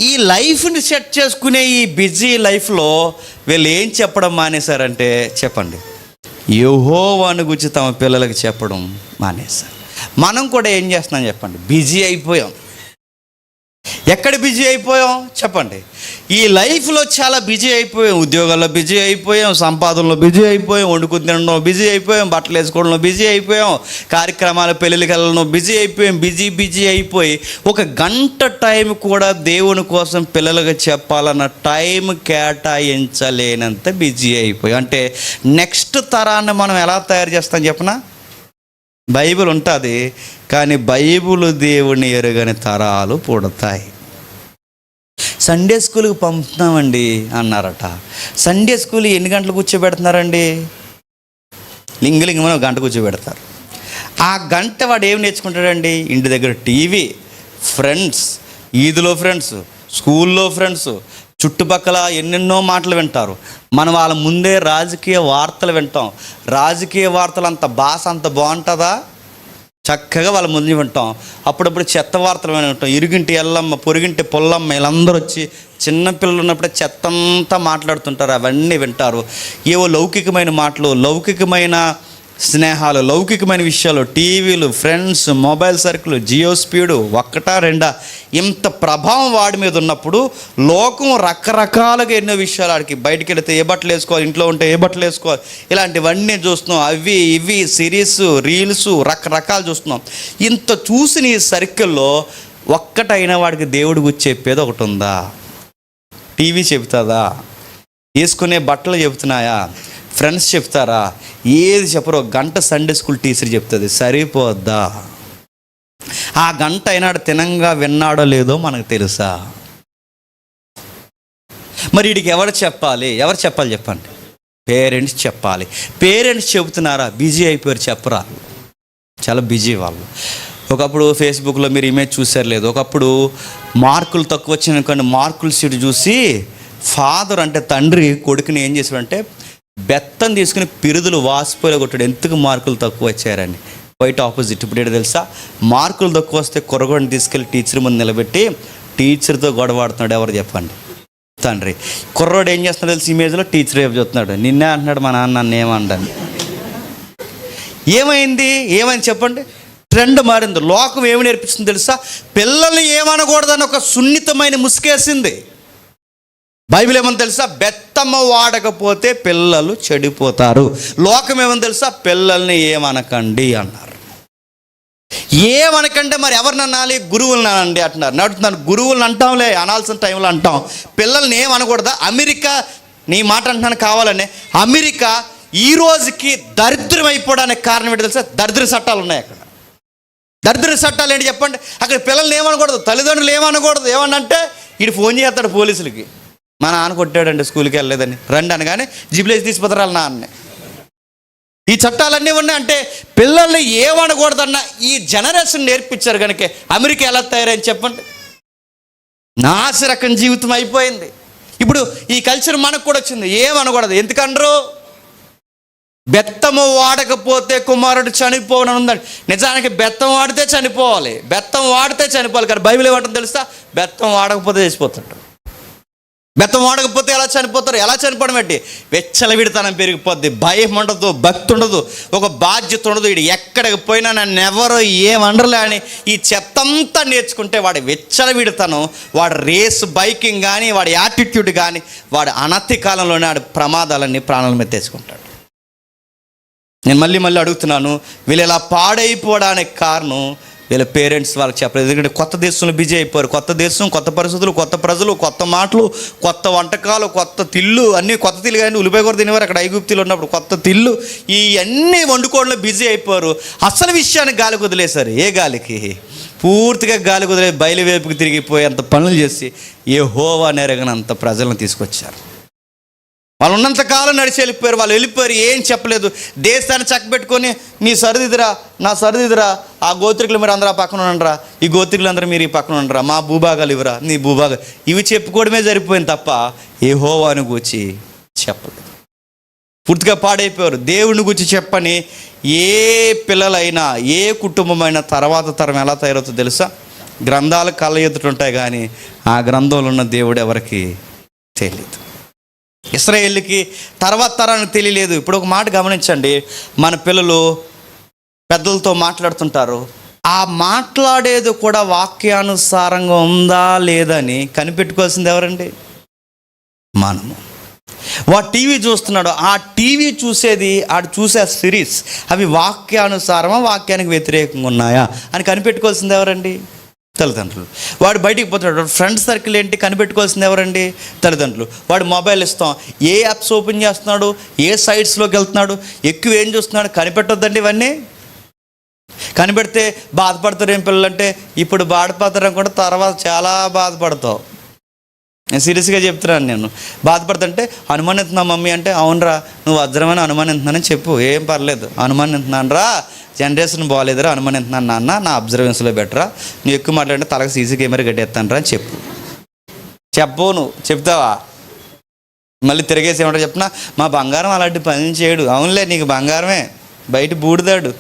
ఈ లైఫ్ని సెట్ చేసుకునే ఈ బిజీ లైఫ్లో వీళ్ళు ఏం చెప్పడం మానేశారంటే, చెప్పండి, యెహోవాను గురించి తమ పిల్లలకి చెప్పడం మానేశారు. మనం కూడా ఏం చేస్తున్నాం చెప్పండి? బిజీ అయిపోయాం. ఎక్కడ బిజీ అయిపోయాం చెప్పండి? ఈ లైఫ్లో చాలా బిజీ అయిపోయాం. ఉద్యోగాల్లో బిజీ అయిపోయాం, సంపాదనలో బిజీ అయిపోయాం, వండుకుని తినడంలో బిజీ అయిపోయాం, బట్టలు వేసుకోవడంలో బిజీ అయిపోయాం, కార్యక్రమాలు పెళ్ళిళ్ళకి వెళ్ళడంలో బిజీ అయిపోయాం. బిజీ అయిపోయి ఒక గంట టైం కూడా దేవుని కోసం పిల్లలకు చెప్పాలన్న టైం కేటాయించలేనంత బిజీ అయిపోయాం. అంటే నెక్స్ట్ తరాన్ని మనం ఎలా తయారు చేస్తాం చెప్పనా? బైబిల్ ఉంటుంది, కానీ బైబిల్ దేవుని ఎరుగని తరాలు పుడతాయి. సండే స్కూల్కి పంపుతున్నామండి అన్నారట. సండే స్కూల్ ఎన్ని గంటలు కూర్చోబెడుతున్నారండి? లింగలింగమని ఒక గంట కూర్చోబెడతారు. ఆ గంట వాడు ఏం నేర్చుకుంటాడండి? ఇంటి దగ్గర టీవీ, ఫ్రెండ్స్, ఈదులో ఫ్రెండ్స్, స్కూల్లో ఫ్రెండ్స్, చుట్టుపక్కల ఎన్నెన్నో మాటలు వింటారు. మనం వాళ్ళ ముందే రాజకీయ వార్తలు వింటాం. రాజకీయ వార్తలు అంత భాష అంత బాగుంటుందా? చక్కగా వాళ్ళ ముందు వింటాం. అప్పుడప్పుడు చెత్త వార్తలు వింటాం. ఇరుగింటి ఎల్లమ్మ, పొరుగింటి పొల్లమ్మ, వీళ్ళందరూ వచ్చి చిన్నపిల్లలు ఉన్నప్పుడే చెత్త అంతా మాట్లాడుతుంటారు. అవన్నీ వింటారు. ఏవో లౌకికమైన మాటలు, లౌకికమైన స్నేహాలు, లౌకికమైన విషయాలు, టీవీలు, friends, mobile circle, Jio speed, ఒక్కటా రెండా, ఇంత ప్రభావం వాడి మీద ఉన్నప్పుడు లోకం రకరకాలుగా ఎన్నో విషయాలు, ఆడికి బయటికి వెళితే ఏ బట్టలు వేసుకోవాలి, ఇంట్లో ఉంటే ఏ బట్టలు వేసుకోవాలి, ఇలాంటివన్నీ చూస్తున్నాం. అవి ఇవి సిరీస్, రీల్స్, రకరకాలు చూస్తున్నాం. ఇంత చూసిన ఈ సర్కిల్లో ఒక్కటైనా వాడికి దేవుడి గురించి చెప్పేది ఒకటి ఉందా? టీవీ చెబుతుందా? వేసుకునే బట్టలు చెబుతున్నాయా? ఫ్రెండ్స్ చెప్తారా? ఏది చెప్పరో. గంట సండే స్కూల్ టీచర్ చెప్తుంది, సరిపోద్దా? ఆ గంట అయినాడు తినంగా విన్నాడో లేదో మనకు తెలుసా? మరి వీడికి ఎవరు చెప్పాలి చెప్పండి? పేరెంట్స్ చెప్పాలి. పేరెంట్స్ చెబుతున్నారా? బిజీ అయిపోయారు, చెప్పరా? చాలా బిజీ వాళ్ళు. ఒకప్పుడు ఫేస్బుక్లో మీరు ఇమేజ్ చూసారు లేదు, ఒకప్పుడు మార్కులు తక్కువ వచ్చిన కానీ మార్కుల సీట్ చూసి ఫాదర్ అంటే తండ్రి కొడుకుని ఏం చేశాడంటే బెత్తం తీసుకుని పిరుదులు వాసిపోయి కొట్టాడు. ఎందుకు మార్కులు తక్కువ వచ్చారని. బయట ఆపోజిట్. ఇప్పుడు ఏంటో తెలుసా? మార్కులు తక్కువ వస్తే కుర్రగొండ తీసుకెళ్ళి టీచర్ ముందు నిలబెట్టి టీచర్తో గొడవాడుతున్నాడు. ఎవరు చెప్పండి? తండ్రి. కుర్రోడు ఏం చేస్తున్నాడు తెలిసి ఇమేజ్లో? టీచర్ రేపు చెప్తున్నాడు, నిన్నే అంటున్నాడు మా నాన్న, నన్ను ఏమంటాను. ఏమైంది చెప్పండి? ట్రెండ్ మారింది. లోకం ఏమి నేర్పిస్తుంది తెలుసా? పిల్లల్ని ఏమనకూడదని ఒక సున్నితమైన ముసుగేసింది. బైబిల్ ఏమని తెలుసా? బెత్తమ్మ వాడకపోతే పిల్లలు చెడిపోతారు. లోకం ఏమని తెలుసా? పిల్లల్ని ఏమనకండి అన్నారు. ఏమనకంటే మరి ఎవరిని అనాలి? గురువులను అనండి అంటున్నారు. నడుతున్నాను, గురువులను అంటాంలే, అనాల్సిన టైంలో అంటాం. పిల్లల్ని ఏమనకూడదా? అమెరికా, నీ మాట అంటున్నాను కావాలని, అమెరికా ఈ రోజుకి దరిద్రం అయిపోవడానికి కారణం ఏంటి తెలుసా? దరిద్ర చట్టాలు ఉన్నాయి అక్కడ. దరిద్ర చట్టాలు ఏంటి చెప్పండి? అక్కడ పిల్లల్ని ఏమనకూడదు, తల్లిదండ్రులు ఏమనకూడదు. ఏమనంటే వీడు ఫోన్ చేస్తాడు పోలీసులకి, మా నాన్న కొట్టాడండి స్కూల్కి వెళ్ళలేదని, రండి అనగానే జిబులేసి తీసుకుపోతారు వాళ్ళ నాన్నని. ఈ చట్టాలన్నీ ఉన్నాయి. అంటే పిల్లల్ని ఏమనకూడదన్న ఈ జనరేషన్ నేర్పించారు కనుక అమెరికా ఎలా తయారైంది చెప్పండి? నాసిరకం జీవితం అయిపోయింది. ఇప్పుడు ఈ కల్చర్ మనకు కూడా వచ్చింది. ఏమనకూడదు. ఎందుకనరు? బెత్తము వాడకపోతే కుమారుడు చనిపోవడం ఉందండి. నిజానికి బెత్తం వాడితే చనిపోవాలి, బెత్తం వాడితే చనిపోవాలి. కానీ బైబిల్ ఏమంటుందో తెలుసా? బెత్తం వాడకపోతే చచ్చిపోతాడు. బెత్తం వాడకపోతే ఎలా చనిపోతారు? ఎలా చనిపోవడం ఏంటి? విచ్చలవిడితనం పెరిగిపోద్ది, భయం ఉండదు, భక్తి ఉండదు, ఒక బాధ్యత ఉండదు. వీడు ఎక్కడికి పోయినా నన్ను ఎవరో ఏమనరులే అని ఈ చెత్తంతా నేర్చుకుంటే వాడి విచ్చలవిడితనం, వాడి రేస్ బైకింగ్ కానీ, వాడి యాటిట్యూడ్ కానీ, వాడి అనతి కాలంలోనే వాడి ప్రమాదాలన్నీ ప్రాణాల మీద తెచ్చుకుంటాడు. నేను మళ్ళీ అడుగుతున్నాను, వీళ్ళు ఇలా పాడైపోవడానికి కారణం వీళ్ళ పేరెంట్స్ వాళ్ళకి చెప్పలేదు. ఎందుకంటే కొత్త దేశంలో బిజీ అయిపోయారు. కొత్త దేశం, కొత్త పరిస్థితులు, కొత్త ప్రజలు, కొత్త మాటలు, కొత్త వంటకాలు, కొత్త తిళ్ళు, అన్నీ కొత్త తిల్లు. కానీ ఉల్లిపాయ కూర తినేవారు అక్కడ ఐగుప్తిలో ఉన్నప్పుడు. కొత్త తిళ్ళు, ఇవన్నీ వండుకోవడంలో బిజీ అయిపోయారు. అసలు విషయాన్ని గాలికి వదిలేశారు. ఏ గాలికి? పూర్తిగా గాలికి వదిలే బయలువైపుకి తిరిగిపోయి అంత పనులు చేసి యెహోవా నెరగనంత ప్రజలను తీసుకొచ్చారు. వాళ్ళు ఉన్నంతకాలం నడిచి వెళ్ళిపోయారు. వాళ్ళు వెళ్ళిపోయారు, ఏం చెప్పలేదు. దేశాన్ని చక్కబెట్టుకొని నీ సరిదిదిరా, నా సరిదిదిరా, ఆ గోత్రికులు మీరు అందరూ ఆ పక్కన ఉండరా, ఈ గోత్రికులు అందరూ మీరు ఈ పక్కన ఉండరా, మా భూభాగాలు ఇవ్వరా, నీ భూభాగాలు, ఇవి చెప్పుకోవడమే సరిపోయింది తప్ప యెహోవాను గూర్చి చెప్పలేదు. పూర్తిగా పాడైపోయారు. దేవుని గురించి చెప్పని ఏ పిల్లలైనా, ఏ కుటుంబమైనా తర్వాత తరం ఎలా తయారవుతుందో తెలుసా? గ్రంథాలు కళ్ళ ఎదుటుంటాయి కానీ ఆ గ్రంథంలో ఉన్న దేవుడు ఎవరికి తెలియదు. ఇశ్రాయేలుకి తర్వాత తరానికి తెలియలేదు. ఇప్పుడు ఒక మాట గమనించండి, మన పిల్లలు పెద్దలతో మాట్లాడుతుంటారు, ఆ మాట్లాడేది కూడా వాక్యానుసారంగా ఉందా లేదని కనిపెట్టుకోవాల్సింది ఎవరండి? మనము. వాడు టీవీ చూస్తున్నాడు, ఆ టీవీ చూసేది, ఆడు చూసే సిరీస్ అవి వాక్యానుసారమా, వాక్యానికి వ్యతిరేకంగా ఉన్నాయా అని కనిపెట్టుకోవాల్సింది ఎవరండి? తల్లిదండ్రులు. వాడు బయటికి పోతున్నాడు, ఫ్రెండ్ సర్కిల్ ఏంటి కనిపెట్టుకోవాల్సింది ఎవరండి? తల్లిదండ్రులు. వాడు మొబైల్ ఇస్తాం, ఏ యాప్స్ ఓపెన్ చేస్తున్నాడు, ఏ సైట్స్లోకి వెళ్తున్నాడు, ఎక్కువ ఏం చూస్తున్నాడు కనిపెట్టొద్దండి. ఇవన్నీ కనిపెడితే బాధపడతారు. ఏం పిల్లలంటే ఇప్పుడు బాధపడతారు అనుకుంటే తర్వాత చాలా బాధపడతావు. నేను సీరియస్గా చెప్తున్నాను. నేను బాధపడుతుంటే అనుమానిస్తున్నావు మమ్మీ అంటే, అవునరా నువ్వు వజ్రమైన అనుమానిస్తున్నానని చెప్పు, ఏం పర్లేదు, అనుమానిస్తున్నాను రా, జనరేషన్ బాగాలేదురా, అనుమానిస్తున్నాను నాన్న, నా అబ్జర్వేషన్లో బెటరా, నువ్వు ఎక్కువ మాట్లాడితే తలకు సీసీ కెమెరా కట్టేస్తాను రా అని చెప్పు. నువ్వు చెప్తావా? మళ్ళీ తిరిగేసి ఏమంటారు చెప్పినా, మా బంగారం అలాంటి పని చేయడు. అవునులే నీకు బంగారమే, బయట బూడిదాడు,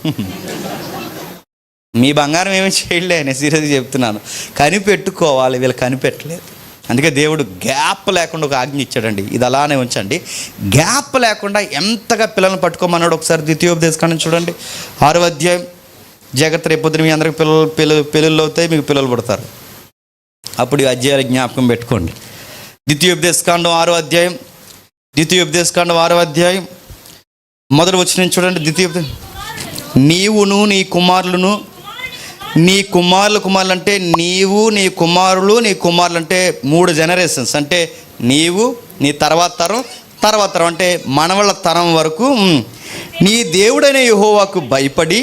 మీ బంగారం ఏమీ చేయలే. నేను సీరియస్గా చెప్తున్నాను. కనిపెట్టుకోవాలి, వీళ్ళు కనిపెట్టలేదు. అందుకే దేవుడు గ్యాప్ లేకుండా ఒక ఆజ్ఞ ఇచ్చాడండి, ఇది అలానే ఉంచండి. గ్యాప్ లేకుండా ఎంతగా పిల్లల్ని పట్టుకోమన్నాడు. ఒకసారి ద్వితీయోపదేశకాండం చూడండి, 6వ అధ్యాయం. జాగ్రత్త, రేపొద్దున మీ అందరికి పిల్లలు అవుతాయి, మీకు పిల్లలు పుడతారు. అప్పుడు ఈ అధ్యాయాలు జ్ఞాపకం పెట్టుకోండి. ద్వితీయోపదేశకాండం 6వ అధ్యాయం, ద్వితీయోపదేశకాండం 6వ అధ్యాయం మొదటి వచనం చూడండి. నీవును నీ కుమారులను, నీ కుమారులు అంటే నీవు, నీ కుమారులు, నీ కుమారులు అంటే 3 జనరేషన్స్. అంటే నీవు, నీ తర్వాత తరం అంటే మనవళ్ళ తరం వరకు నీ దేవుడైన యెహోవాకు భయపడి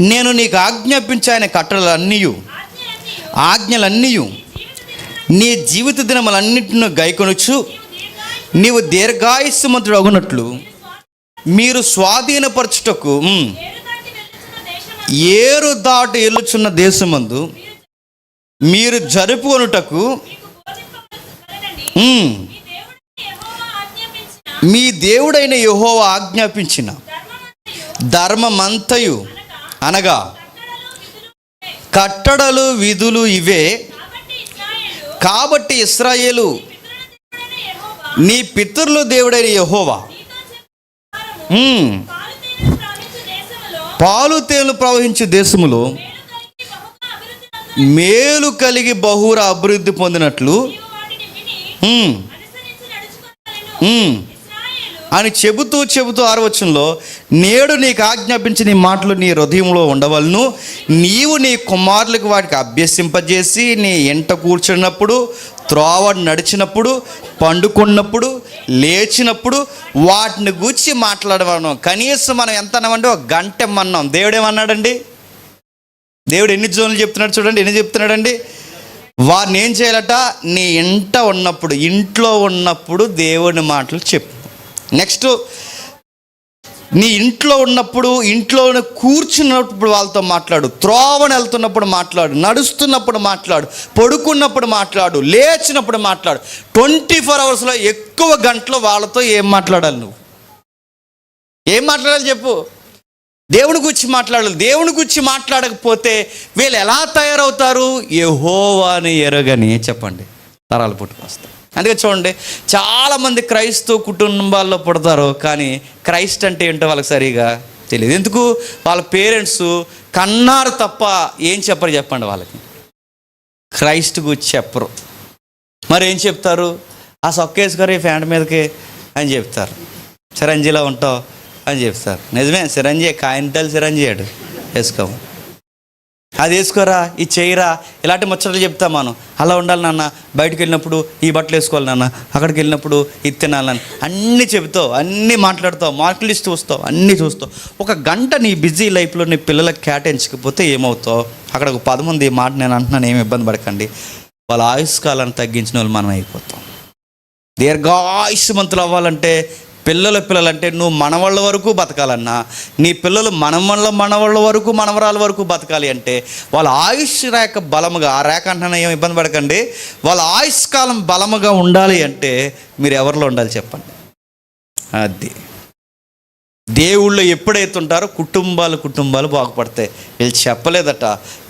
నేను నీకు ఆజ్ఞాపించే ఆయన ఆజ్ఞలన్నీ నీ జీవిత దినములన్నింటినీ గైకొనొచ్చు నీవు దీర్ఘాయుష్మంతుడు అగునట్లు మీరు స్వాధీనపరచుటకు ఏరు దాటి ఎల్లుచున్న దేశమందు మీరు జరుపుకొనుటకు మీ దేవుడైన యెహోవా ఆజ్ఞాపించిన ధర్మమంతయు అనగా కట్టడలు విధులు ఇవే. కాబట్టి ఇశ్రాయేలు నీ పితరుల దేవుడైన యెహోవా పాలు తేలు ప్రవహించే దేశములో మేలు కలిగి బహుర అభివృద్ధి పొందినట్లు ఉమ్, ఉమ్ అని చెబుతూ 6వ వచనంలో, నేడు నీకు ఆజ్ఞాపించి నీ మాటలు నీ హృదయంలో ఉండవలను, నీవు నీ కుమారులకు వాటికి అభ్యసింపజేసి నీ ఎంట కూర్చున్నప్పుడు, త్రోవ నడిచినప్పుడు, పండుకున్నప్పుడు, లేచినప్పుడు వాటిని గూర్చి మాట్లాడవను. కనీసం మనం ఎంత అన్నామంటే ఒక గంట ఇమ్మన్నాం. దేవుడు ఏమన్నాడండి? దేవుడు ఎన్ని జోన్లు చెప్తున్నాడు చూడండి, ఎన్ని చెప్తున్నాడండి. వారిని ఏం చేయాలట? నీ ఇంట్లో ఉన్నప్పుడు దేవుని మాటలు చెప్పు. నెక్స్ట్, నీ ఇంట్లో ఉన్నప్పుడు, ఇంట్లోనే కూర్చున్నప్పుడు వాళ్ళతో మాట్లాడు, త్రోవను వెళ్తున్నప్పుడు మాట్లాడు, నడుస్తున్నప్పుడు మాట్లాడు, పడుకున్నప్పుడు మాట్లాడు, లేచినప్పుడు మాట్లాడు. 24 అవర్స్లో ఎక్కువ గంటలు వాళ్ళతో ఏం మాట్లాడాలి? నువ్వు ఏం మాట్లాడాలి చెప్పు? దేవుని గురించి మాట్లాడాలి. దేవుని గురించి మాట్లాడకపోతే వీళ్ళు ఎలా తయారవుతారు? యెహోవాని ఎరగని చెప్పండి తరాలు పుట్టుకొస్తాయి. అందుకే చూడండి, చాలామంది క్రైస్తవ కుటుంబాల్లో పుడతారు, కానీ క్రైస్ట్ అంటే ఏంటో వాళ్ళకి సరిగా తెలియదు. ఎందుకు? వాళ్ళ పేరెంట్స్ కన్నారు తప్ప ఏం చెప్పరు చెప్పండి వాళ్ళకి. క్రైస్ట్ గురించి చెప్పరు. మరి ఏం చెప్తారు? ఆ సొక్కేసుకొని ఫ్యాంట్ మీదకి అని చెప్తారు. సిరంజీలో ఉంటావు అని చెప్తారు. నిజమే, సిరంజీ కాయంతలు సిరంజీయాడు వేసుకోము, అది వేసుకోరా, ఇది చేయరా, ఇలాంటి ముచ్చట్లు చెప్తాం మనం. అలా ఉండాలి నాన్న, బయటకు వెళ్ళినప్పుడు ఈ బట్టలు వేసుకోవాలి నాన్న, అక్కడికి వెళ్ళినప్పుడు ఇది తినాలని అన్నీ చెబుతావు, అన్నీ మాట్లాడుతావు, మార్క్ లిస్ట్ చూస్తావు, అన్నీ చూస్తావు. ఒక గంట నీ బిజీ లైఫ్లో నీ పిల్లలకు కేటాయించకపోతే ఏమవుతావు? అక్కడ ఒక 10 మంది మాట నేను అంటున్నాను, ఏమి ఇబ్బంది పడకండి, వాళ్ళ ఆయుష్కాలాన్ని తగ్గించిన వాళ్ళు మనం అయిపోతాం. దీర్ఘాయుష్మంతులు అవ్వాలంటే, పిల్లలంటే నువ్వు మనవాళ్ళ వరకు బతకాలన్నా, నీ పిల్లలు మనవాళ్ళ వరకు, మనవరాల వరకు బతకాలి అంటే వాళ్ళ ఆయుష్ రేఖ బలముగా, ఆ రేఖ అంటున్నా ఏం ఇబ్బంది పడకండి, వాళ్ళ ఆయుష్కాలం బలముగా ఉండాలి అంటే మీరు ఎవరిలో ఉండాలి చెప్పండి? అది దేవుళ్ళు ఎప్పుడైతే ఉంటారో కుటుంబాలు బాగుపడతాయి. వీళ్ళు చెప్పలేదట,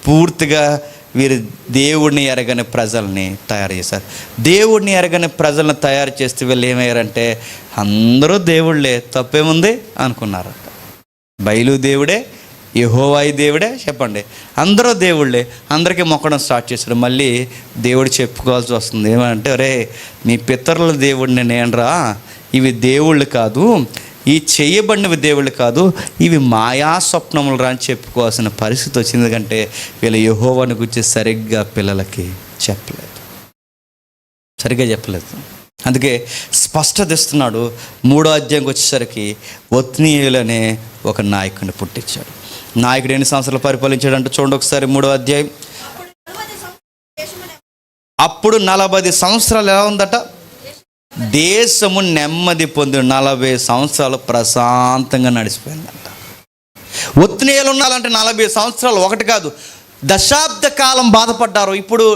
పూర్తిగా వీరు దేవుడిని ఎరగని ప్రజల్ని తయారు చేశారు. దేవుడిని ఎరగని ప్రజలను తయారు చేస్తే వీళ్ళు ఏమయ్యారంటే అందరూ దేవుళ్ళే, తప్పేముంది అనుకున్నారట. బయలు దేవుడే, యెహోవాయి దేవుడే చెప్పండి, అందరూ దేవుళ్ళే, అందరికీ మొక్కడం స్టార్ట్ చేశాడు. మళ్ళీ దేవుడు చెప్పుకోవాల్సి వస్తుంది ఏమంటే, రే మీ పితరుల దేవుడిని నేనురా, ఇవి దేవుళ్ళు కాదు, ఈ చేయబడినవి దేవుళ్ళు కాదు, ఇవి మాయా స్వప్నములు రా అని చెప్పుకోవాల్సిన పరిస్థితి వచ్చింది. ఎందుకంటే వీళ్ళు యెహోవాని గురించి సరిగ్గా పిల్లలకి సరిగ్గా చెప్పలేదు. అందుకే స్పష్టత ఇస్తున్నాడు. 3వ అధ్యాయంకి వచ్చేసరికి ఒత్నీయేలు అనే ఒక నాయకుడిని పుట్టించాడు. నాయకుడు ఎన్ని సంవత్సరాలు పరిపాలించాడు అంటే చూడండి ఒకసారి 3వ అధ్యాయం. అప్పుడు 40 సంవత్సరాలు ఎలా ఉందట? దేశము నెమ్మది పొంది 40 సంవత్సరాలు ప్రశాంతంగా నడిచిపోయిందంట. ఒత్నీయేలు ఉండాలంటే 40 సంవత్సరాలు, ఒకటి కాదు, దశాబ్ద కాలం బాధపడ్డారు. ఇప్పుడు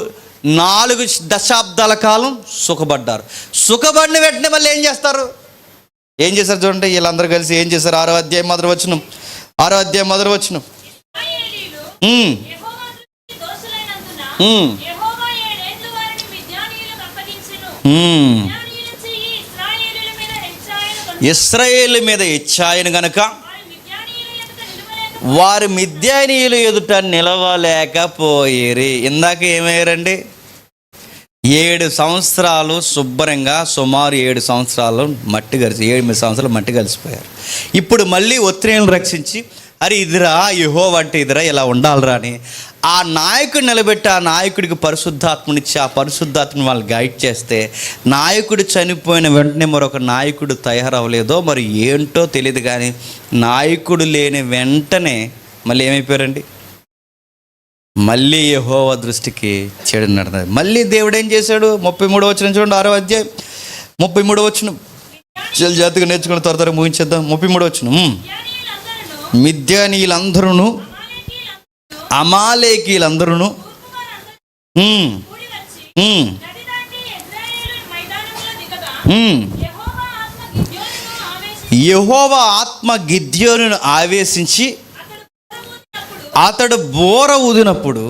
4 దశాబ్దాల కాలం సుఖపడ్డారు. సుఖపడిన వెంటనే మళ్ళీ ఏం చేస్తారు చూడండి, వీళ్ళందరూ కలిసి ఏం చేశారు? 6వ అధ్యాయం మొదటి వచనం. ఇశ్రాయేలు మీద హెచ్చాయను గనుక వారు మిద్యానీయుల ఎదుట నిలవలేకపోయేరి. ఇందాక ఏమయ్యారండి? 7 సంవత్సరాలు శుభ్రంగా, సుమారు 7 సంవత్సరాలు 8 సంవత్సరాలు మట్టి కలిసిపోయారు. ఇప్పుడు మళ్ళీ ఒత్నీయేలును రక్షించి, అరే ఇదిరా యెహోవా అంటే ఇదిరా, ఇలా ఉండాలిరా అని ఆ నాయకుడు నిలబెట్టి, ఆ నాయకుడికి పరిశుద్ధాత్మనిచ్చి, ఆ పరిశుద్ధాత్మని వాళ్ళు గైడ్ చేస్తే, నాయకుడు చనిపోయిన వెంటనే మరొక నాయకుడు తయారవ్వలేదో మరి ఏంటో తెలియదు, కానీ నాయకుడు లేని వెంటనే మళ్ళీ ఏమైపోయారండి? మళ్ళీ యెహోవా దృష్టికి చెడు నడదు. మళ్ళీ దేవుడు ఏం చేశాడు? 33వ వచనం చూడండి, 6వ అధ్యాయం 33వ వచనం. జాతిగా నేర్చుకుని త్వరగా ముగించేద్దాం. 33వ వచనం. మిద్యానీయులందరూ, అమాలేకీలందరూ యెహోవా ఆత్మ గిద్యోనును ఆవేశించి అతడు బోర ఊదినప్పుడు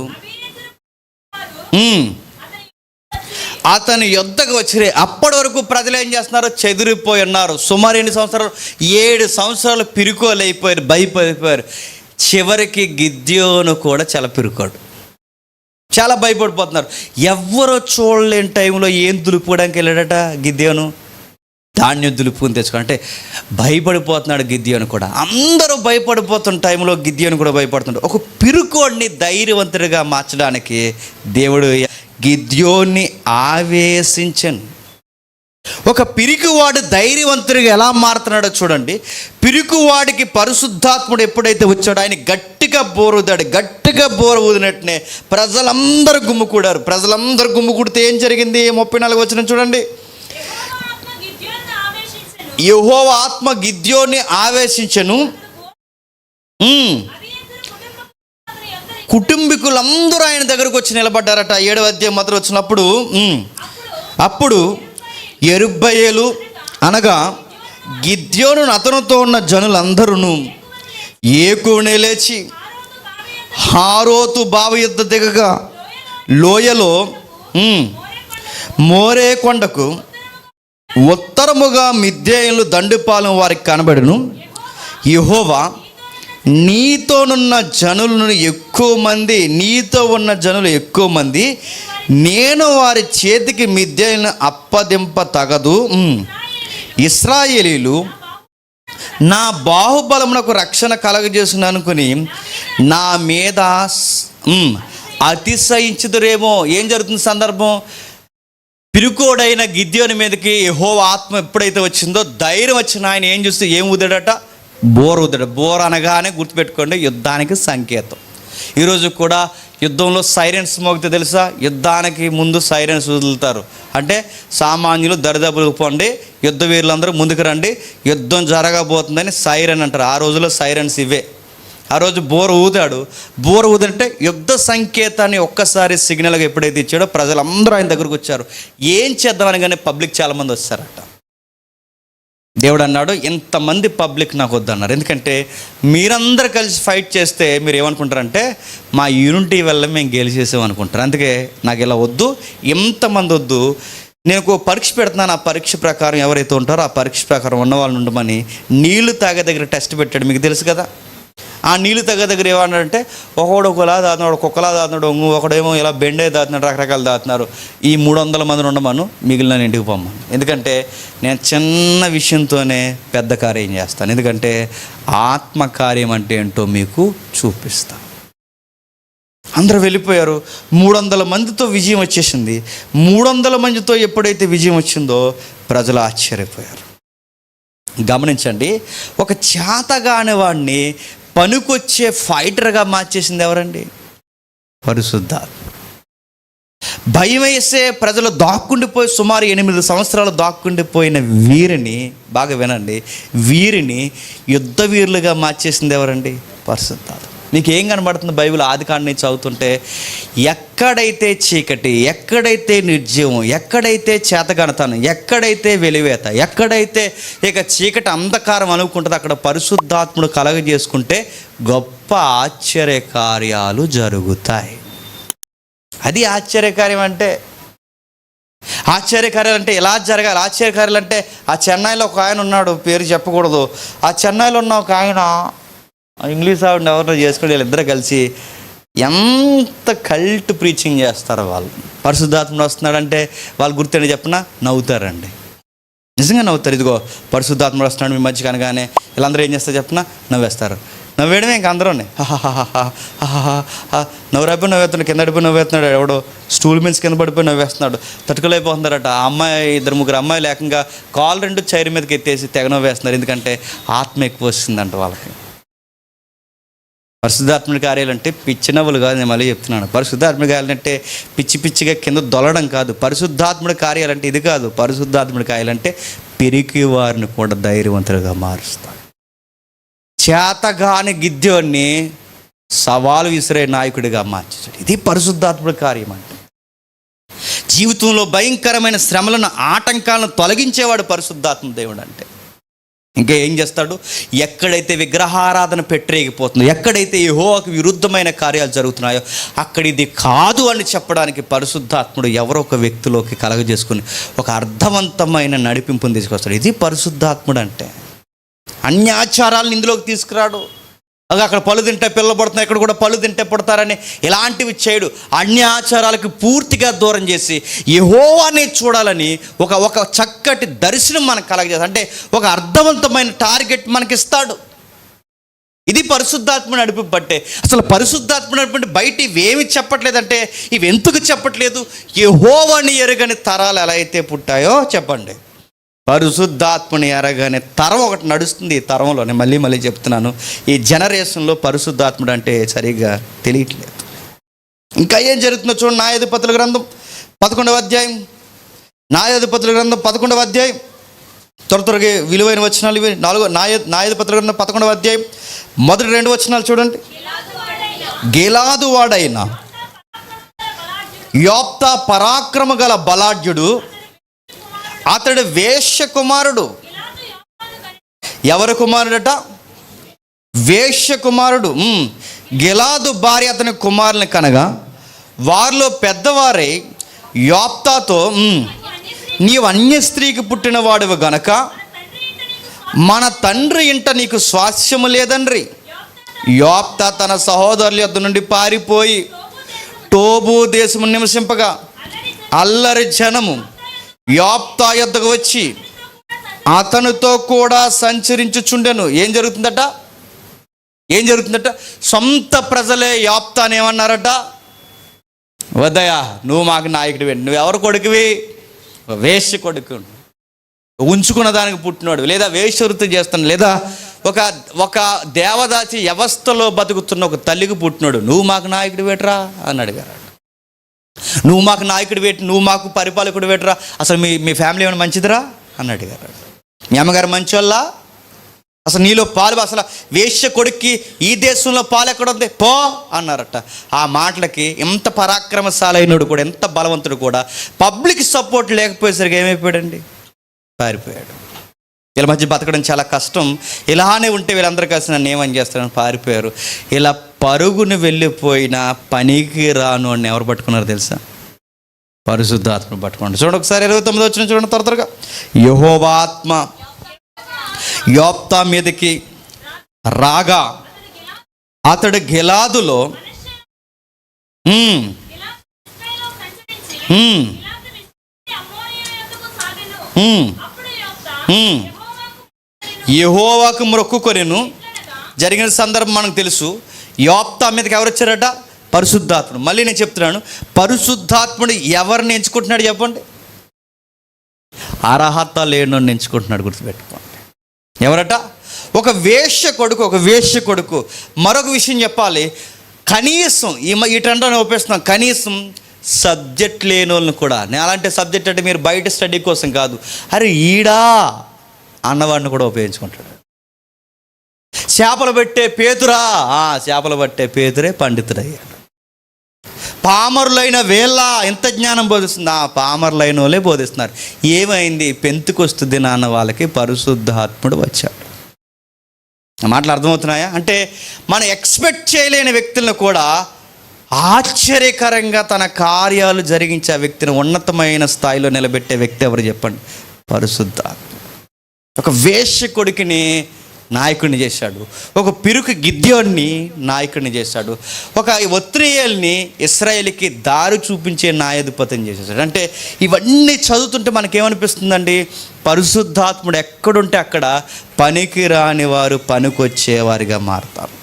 అతని యుద్ధకు వచ్చి, అప్పటి వరకు ప్రజలు ఏం చేస్తున్నారు? చెదిరిపోయి ఉన్నారు. సుమారు ఎన్ని సంవత్సరాలు? 7 సంవత్సరాలు పిరుకోలైపోయారు, భయపడిపోయారు. చివరికి గిద్యోను కూడా చాలా పిరుకోడు. చాలా భయపడిపోతున్నారు. ఎవరో చూడలేని టైంలో ఏం దులుపుకోవడానికి వెళ్ళాడట గిద్యోను? ధాన్యం దులుపుకుని తెచ్చుకో అంటే భయపడిపోతున్నాడు గిద్యోను కూడా. అందరూ భయపడిపోతున్న టైంలో గిద్యోను కూడా భయపడుతున్నాడు. ఒక పిరుకోడిని ధైర్యవంతుడిగా మార్చడానికి దేవుడు గిద్యోన్ని ఆవేశించను. ఒక పిరికివాడు ధైర్యవంతుడిగా ఎలా మారుతున్నాడో చూడండి. పిరికివాడికి పరిశుద్ధాత్ముడు ఎప్పుడైతే వచ్చాడో ఆయన గట్టిగా బోరుదాడు. గట్టిగా బోరు ఊదినట్టునే ప్రజలందరూ గుమ్ముకూడారు. ప్రజలందరూ గుమ్ముకూడితే ఏం జరిగింది? 34 వచనం చూడండి. యెహోవా ఆత్మ గిద్యోన్ని ఆవేశించెను. కుటుంబీకులందరూ ఆయన దగ్గరకు వచ్చి నిలబడ్డారట. 7వ అధ్యాయం మొదలు వచ్చినప్పుడు అప్పుడు యెరుబ్బయలు అనగా గిద్యోను అతనితో ఉన్న జనులందరూ ఏకునే లేచి హారోతు బావి యుద్ధ దిగగా లోయలో మోరే కొండకు ఉత్తరముగా మిద్యానులు దండుపాలెం వారికి కనబడును. యెహోవా నీతోనున్న జనులను ఎక్కువ మంది, నీతో ఉన్న జనులు ఎక్కువ మంది, నేను వారి చేతికి మిద్యానులను అప్పదింప తగదు. ఇశ్రాయేలీలు నా బాహుబలమునకు రక్షణ కలగజేసిన అనుకుని నా మీద అతిశయించుదురేమో. ఏం జరుగుతుంది సందర్భం? పిరుకోడైన గిద్యోని మీదకి యెహోవా ఆత్మ ఎప్పుడైతే వచ్చిందో ధైర్యం వచ్చిన ఆయన ఏం చూస్తే ఏం ఊదాడట? బోర్ ఊదాడు. బోర్ అనగానే గుర్తుపెట్టుకోండి, యుద్ధానికి సంకేతం. ఈరోజు కూడా యుద్ధంలో సైరన్స్ మోగితే తెలుసా? యుద్ధానికి ముందు సైరన్స్ వదులుతారు. అంటే సామాన్యులు దరిదాపులకు పోండి, యుద్ధ వీరులందరూ ముందుకు రండి, యుద్ధం జరగబోతుందని సైరన్ అంటారు. ఆ రోజుల్లో సైరన్స్ ఇవే. ఆ రోజు బోర్ ఊదాడు. బోర్ ఊదంటే యుద్ధ సంకేతాన్ని ఒక్కసారి సిగ్నల్గా ఎప్పుడైతే ఇచ్చాడో ప్రజలందరూ ఆయన దగ్గరకు వచ్చారు. ఏం చేద్దామని కానీ పబ్లిక్ చాలామంది వచ్చారట. దేవుడు అన్నాడు, ఇంతమంది పబ్లిక్ నాకు వద్దన్నారు. ఎందుకంటే మీరందరూ కలిసి ఫైట్ చేస్తే మీరు ఏమనుకుంటారంటే మా యూనిటీ వల్ల మేము గెలిచేసాం అనుకుంటారు. అందుకే నాకు ఇలా వద్దు, ఎంతమంది వద్దు, నేను ఒక పరీక్ష పెడుతున్నాను. ఆ పరీక్ష ప్రకారం ఎవరైతే ఉంటారో ఆ పరీక్ష ప్రకారం ఉన్న వాళ్ళని ఉండమని నీళ్లు తాగే దగ్గర టెస్ట్ పెట్టాడు. మీకు తెలుసు కదా. ఆ నీళ్లు తగ్గ దగ్గర ఏమన్నాడంటే ఒకడు ఒకలా దాతున్నాడు, ఒక్కొక్కలా దాతున్నాడు, ఒకడేమో ఇలా బెండే దాతున్నాడు, రకరకాలు దాతున్నారు. ఈ 300 మందిని ఉండమను, మిగిలిన ఇంటికి పొమ్మను. ఎందుకంటే నేను చిన్న విషయంతోనే పెద్ద కార్యం చేస్తాను. ఎందుకంటే ఆత్మకార్యం అంటే ఏంటో మీకు చూపిస్తాను. అందరూ వెళ్ళిపోయారు. 300 మందితో విజయం వచ్చేసింది. 300 మందితో ఎప్పుడైతే విజయం వచ్చిందో ప్రజలు ఆశ్చర్యపోయారు. గమనించండి, ఒక చేతగాని వాడిని పనికొచ్చే ఫైటర్గా మార్చేసింది ఎవరండి? పరిశుద్ధాత్మ. భయం వేసే ప్రజలు దాక్కుండిపోయి సుమారు 8 సంవత్సరాలు దాక్కుండిపోయిన వీరిని, బాగా వినండి, వీరిని యుద్ధ వీరులుగా మార్చేసింది ఎవరండి? పరిశుద్ధాత్మ. మీకు ఏం కనబడుతుంది బైబిల్ ఆదికాండం నుంచి చదువుతుంటే? ఎక్కడైతే చీకటి, ఎక్కడైతే నిర్జీవం, ఎక్కడైతే చేతగనతనం, ఎక్కడైతే వెలివేత, ఎక్కడైతే ఇక చీకటి అంధకారం అనుకుంటుందో అక్కడ పరిశుద్ధాత్ముడు కలగజేసుకుంటే గొప్ప ఆశ్చర్య కార్యాలు జరుగుతాయి. అది ఆశ్చర్యకార్యం అంటే. ఆశ్చర్యకార్యాలు అంటే ఎలా జరగాలి? ఆశ్చర్యకార్యాలు అంటే ఆ చెన్నైలో ఒక ఆయన ఉన్నాడు, పేరు చెప్పకూడదు. ఆ చెన్నైలో ఉన్న ఒక ఆయన ఇంగ్లీష్ ఆవిడని ఎవరినో చేసుకుని వీళ్ళిద్దరూ కలిసి ఎంత కల్ట్ ప్రీచింగ్ చేస్తారో వాళ్ళు. పరిశుద్ధాత్ముడు వస్తున్నాడంటే వాళ్ళు గుర్తుండి చెప్పిన నవ్వుతారండి. నిజంగా నవ్వుతారు. ఇదిగో పరిశుద్ధాత్ముడు వస్తున్నాడు మీ మధ్య కనగానే వీళ్ళందరూ ఏం చేస్తారు చెప్పిన నవ్వేస్తారు. నవ్వేయడమే ఇంకా అందరూనే నవ్వురైపోయి నవ్వేస్తున్నాడు, కింద పడిపోయి నవ్వేస్తున్నాడు, ఎవడో స్టూల్ మీన్స్ కింద పడిపోయి నవ్వేస్తున్నాడు. తట్టుకోలేకపోతున్నారట. ఆ అమ్మాయి 2-3 అమ్మాయిలు ఏకంగా కాల్ 2 చైర్ మీదకి ఎత్తేసి తెగ నవ్వేస్తున్నారు. ఎందుకంటే ఆత్మ ఎక్కువ వస్తుందంట వాళ్ళకి. పరిశుద్ధాత్మక కార్యాలు అంటే పిచ్చి నవ్వులు కాదు, నేను మళ్ళీ చెప్తున్నాను. పరిశుద్ధాత్మక కార్యాలు అంటే పిచ్చి పిచ్చిగా కింద దొలడం కాదు. పరిశుద్ధాత్మక కార్యాలు అంటే ఇది కాదు. పరిశుద్ధాత్మక కార్యాలు అంటే పిరికి వారిని కూడా ధైర్యవంతులుగా మారుస్తాడు. చేతగాని గిద్యోన్ని సవాలు విసిరే నాయకుడిగా మార్చాడు. ఇది పరిశుద్ధాత్మక కార్యం అంటే. జీవితంలో భయంకరమైన శ్రమలను, ఆటంకాలను తొలగించేవాడు పరిశుద్ధాత్మ దేవుడు అంటే. ఇంకా ఏం చేస్తాడు? ఎక్కడైతే విగ్రహారాధన పెట్టరేగిపోతుందో, ఎక్కడైతే యెహోవాకు విరుద్ధమైన కార్యాలు జరుగుతున్నాయో అక్కడ ఇది కాదు అని చెప్పడానికి పరిశుద్ధాత్ముడు ఎవరో ఒక వ్యక్తిలోకి కలగజేసుకుని ఒక అర్థవంతమైన నడిపింపుని తీసుకొస్తాడు. ఇది పరిశుద్ధాత్ముడు అంటే. అన్యాచారాలను ఇందులోకి తీసుకురాడు. అక్కడ పళ్ళు తింటే పిల్లలు పడుతున్నాయి, ఇక్కడ కూడా పళ్ళు తింటే పడతారని ఇలాంటివి చేయడు. అన్ని ఆచారాలకు పూర్తిగా దూరం చేసి యెహోవాని చూడాలని ఒక చక్కటి దర్శనం మనకు కలగజేస్తాడు. అంటే ఒక అర్థవంతమైన టార్గెట్ మనకిస్తాడు. ఇది పరిశుద్ధాత్మ నడిపి బట్టే. అసలు పరిశుద్ధాత్మ నడిపి బయట ఇవేమి చెప్పట్లేదంటే, ఇవి ఎందుకు చెప్పట్లేదు? యెహోవాని ఎరుగని తరాలు ఎలా అయితే పుట్టాయో చెప్పండి, పరిశుద్ధాత్మని ఎరగనే తరం ఒకటి నడుస్తుంది. ఈ తరంలో నేను మళ్ళీ చెప్తున్నాను, ఈ జనరేషన్లో పరిశుద్ధాత్ముడు అంటే సరిగ్గా తెలియట్లేదు. ఇంకా ఏం జరుగుతుందో చూడండి. న్యాయాధిపతుల గ్రంథం 11వ అధ్యాయం, న్యాయాధిపతుల గ్రంథం 11వ అధ్యాయం, త్వరగా విలువైన వచనాలు ఇవి. న్యాయాధిపతుల గ్రంథం 11వ అధ్యాయం మొదటి 2 వచనాలు చూడండి. గిలాదు వాడైన యోప్తా పరాక్రమ గల బలాఢ్యుడు, అతడు వేశ్య కుమారుడు. ఎవరి కుమారుడట? వేశ్య కుమారుడు. గిలాదు భార్య అతని కుమారుని కనగా, వారిలో పెద్దవారై యోప్తాతో, నీవు అన్య స్త్రీకి పుట్టిన వాడివి గనక మన తండ్రి ఇంట నీకు స్వాస్యము లేదండ్రి. యోప్తా తన సహోదరుల యొద్ద నుండి పారిపోయి టోబు దేశము నివసింపగా, అల్లరి జనము యోప్తా యొద్దకు వచ్చి అతనితో కూడా సంచరించుచుండెను. ఏం జరుగుతుందట? సొంత ప్రజలే యోప్తాని ఏమన్నారట? వద్దయా, నువ్వు మాకు నాయకుడివి. నువ్వు ఎవరు కొడుకువి? వేశ్య కొడుకు, ఉంచుకున్న దానికి పుట్టినోడు, లేదా వేశ్యవృత్తి చేస్తున్నాడు, లేదా ఒక దేవదాసి వ్యవస్థలో బతుకుతున్న ఒక తల్లికి పుట్టినోడు. నువ్వు మాకు నాయకుడు వేటరా అని అడిగారు. నువ్వు మాకు నాయకుడు వేటి, నువ్వు మాకు పరిపాలకుడు వేటరా, అసలు మీ ఫ్యామిలీ ఏమైనా మంచిదిరా అని అడిగారు. మీ అమ్మగారు మంచోళ్ళ? అసలు నీలో పాలు, అసలు వేశ్య కొడుక్కి ఈ దేశంలో పాలు ఎక్కడ ఉంది పో అన్నారట. ఆ మాటలకి ఎంత పరాక్రమశాలైనడు కూడా, ఎంత బలవంతుడు కూడా పబ్లిక్ సపోర్ట్ లేకపోయేసరికి ఏమైపోయాడండి? పారిపోయాడు. వీళ్ళ మధ్య బతకడం చాలా కష్టం. ఇలానే ఉంటే వీళ్ళందరూ కలిసి నన్ను ఏమని చేస్తారని పారిపోయారు. ఇలా పరుగును వెళ్ళిపోయిన పనికి రాను అని ఎవరు పట్టుకున్నారు తెలుసా? పరిశుద్ధాత్మను పట్టుకున్నాడు. చూడండి ఒకసారి 29 వచ్చిన చూడండి త్వరగా. యెహోవా ఆత్మ యోప్తా మీదకి రాగా, అతడు గిలాదులో యెహోవాకు మొక్కుకొనెను. జరిగిన సందర్భం మనకు తెలుసు. యోప్తా మీదకి ఎవరు వచ్చారట? పరిశుద్ధాత్ముడు. మళ్ళీ నేను చెప్తున్నాను, పరిశుద్ధాత్ముడు ఎవరిని ఎంచుకుంటున్నాడు చెప్పండి? అర్హత లేనోడిని ఎంచుకుంటున్నాడు, గుర్తుపెట్టుకోండి. ఎవరట? ఒక వేశ్య కొడుకు. మరొక విషయం చెప్పాలి, కనీసం ఈ టెండర్ని ఒప్పేస్తున్నాం, కనీసం సబ్జెక్ట్ లేని వాళ్ళని కూడా, నేను అలాంటి సబ్జెక్ట్ అంటే మీరు బయట స్టడీ కోసం కాదు, అరే ఈడా అన్నవాడిని కూడా ఉపయోగించుకుంటాడు. చేపలు పట్టే పేతురే పండితుడయ్యాడు. పామరులైన వేళ ఎంత జ్ఞానం బోధిస్తుంది? పామరులైన వాళ్ళే బోధిస్తున్నారు. ఏమైంది? పెంతుకొస్తుంది నాన్న వాళ్ళకి పరిశుద్ధాత్ముడు వచ్చాడు. మాటలు అర్థమవుతున్నాయా? అంటే మనం ఎక్స్పెక్ట్ చేయలేని వ్యక్తులను కూడా ఆశ్చర్యకరంగా తన కార్యాలు జరిగించే వ్యక్తిని ఉన్నతమైన స్థాయిలో నిలబెట్టే వ్యక్తి ఎవరు చెప్పండి? పరిశుద్ధాత్మ. ఒక వేశ్య కొడుకుని నాయకుడిని చేశాడు, ఒక పిరుకు గిద్యోన్ని నాయకుడిని చేశాడు, ఒక ఒత్నియేల్ని ఇశ్రాయేలుకి దారి చూపించే న్యాయాధిపతిని చేసేసాడు. అంటే ఇవన్నీ చదువుతుంటే మనకేమనిపిస్తుందండి? పరిశుద్ధాత్ముడు ఎక్కడుంటే అక్కడ పనికి రాని వారు పనికొచ్చేవారిగా మారుతారు.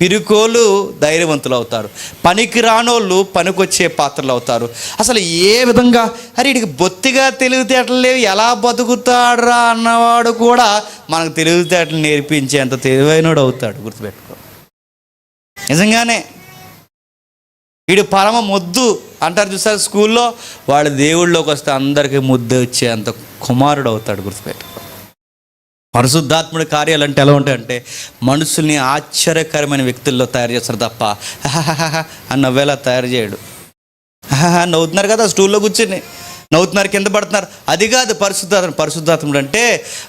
పిరుకోళ్ళు ధైర్యవంతులు అవుతారు, పనికి రానోళ్ళు పనికొచ్చే పాత్రలు అవుతారు. అసలు ఏ విధంగా అరే వీడికి బొత్తిగా తెలివితేటలు లేవు, ఎలా బతుకుతాడ్రా అన్నవాడు కూడా మనకు తెలివితేటలు నేర్పించేంత తెలివైనడు అవుతాడు. గుర్తుపెట్టుకో. నిజంగానే వీడు పరమ ముద్దు అంటారు చూసారు స్కూల్లో, వాడు దేవుళ్ళలోకి వస్తే అందరికీ ముద్దు వచ్చేంత కుమారుడు అవుతాడు. గుర్తుపెట్టుకో. పరిశుద్ధాత్ముడి కార్యాలు అంటే ఎలా ఉంటాయంటే మనుషుల్ని ఆశ్చర్యకరమైన వ్యక్తుల్లో తయారు చేస్తారు తప్ప అని నవ్వేలా తయారు చేయడు. నవ్వుతున్నారు కదా స్టూల్లో కూర్చొని, నవ్వుతున్నారు, కింద పడుతున్నారు, అది కాదు పరిశుద్ధాత్ముడు అంటే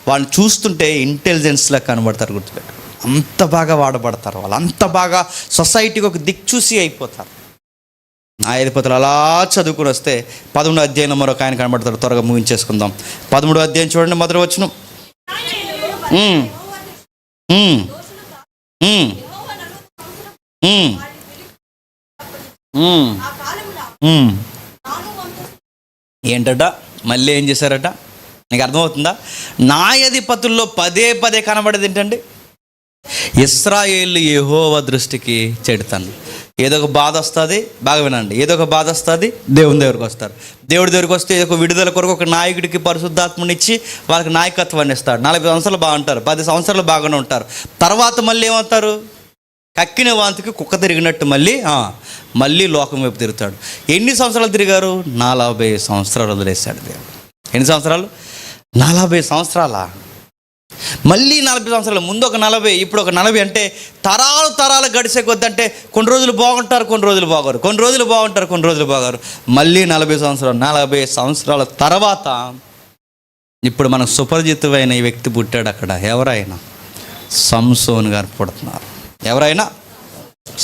వాళ్ళని చూస్తుంటే ఇంటెలిజెన్స్లా కనబడతారు. గుర్తుపెట్టు. అంత బాగా వాడబడతారు వాళ్ళు, అంత బాగా సొసైటీకి ఒక దిక్చూసి అయిపోతారు. న్యాయాధిపతులు అలా చదువుకుని వస్తే 11వ అధ్యాయంలో మరొక ఆయన కనబడతారు. త్వరగా ముగించేసుకుందాం. 13వ అధ్యాయం చూడండి, మొదటి వచనం. ఉమ్, ఉమ్, ఉమ్. ఏంటట మళ్ళీ ఏం చేశారట? నీకు అర్థమవుతుందా? న్యాయాధిపతుల్లో పదే పదే కనబడేది ఏంటండి? ఇశ్రాయేలు యెహోవా దృష్టికి చెడుతాను. ఏదో ఒక బాధ వస్తుంది, బాగా వినండి, ఏదో ఒక బాధ వస్తుంది, దేవుని దగ్గరికి వస్తారు. దేవుడి దగ్గరికి వస్తే ఒక విడుదల కొరకు ఒక నాయకుడికి పరిశుద్ధాత్మనిచ్చి వాళ్ళకి నాయకత్వాన్ని ఇస్తాడు. 40 సంవత్సరాలు బాగుంటారు, 10 సంవత్సరాలు బాగానే ఉంటారు. తర్వాత మళ్ళీ ఏమవుతారు? కక్కిన వాంతికి కుక్క తిరిగినట్టు మళ్ళీ లోకం వైపు తిరుగుతాడు. ఎన్ని సంవత్సరాలు తిరిగారు? 40 సంవత్సరాలు వదిలేశాడు దేవుడు. ఎన్ని సంవత్సరాలు? 40 సంవత్సరాలా? మళ్ళీ 40 సంవత్సరాలు, ముందు ఒక 40, ఇప్పుడు ఒక 40. అంటే తరాలు గడిసే కొద్ది, అంటే కొన్ని రోజులు బాగుంటారు, కొన్ని రోజులు బాగోరు, కొన్ని రోజులు బాగుంటారు, కొన్ని రోజులు బాగోరు. మళ్ళీ 40 సంవత్సరాలు. 40 సంవత్సరాల తర్వాత ఇప్పుడు మనకు సుపరిచితమైన ఈ వ్యక్తి పుట్టాడు అక్కడ. ఎవరైనా సంసోన్ గారు పుడుతున్నారు. ఎవరైనా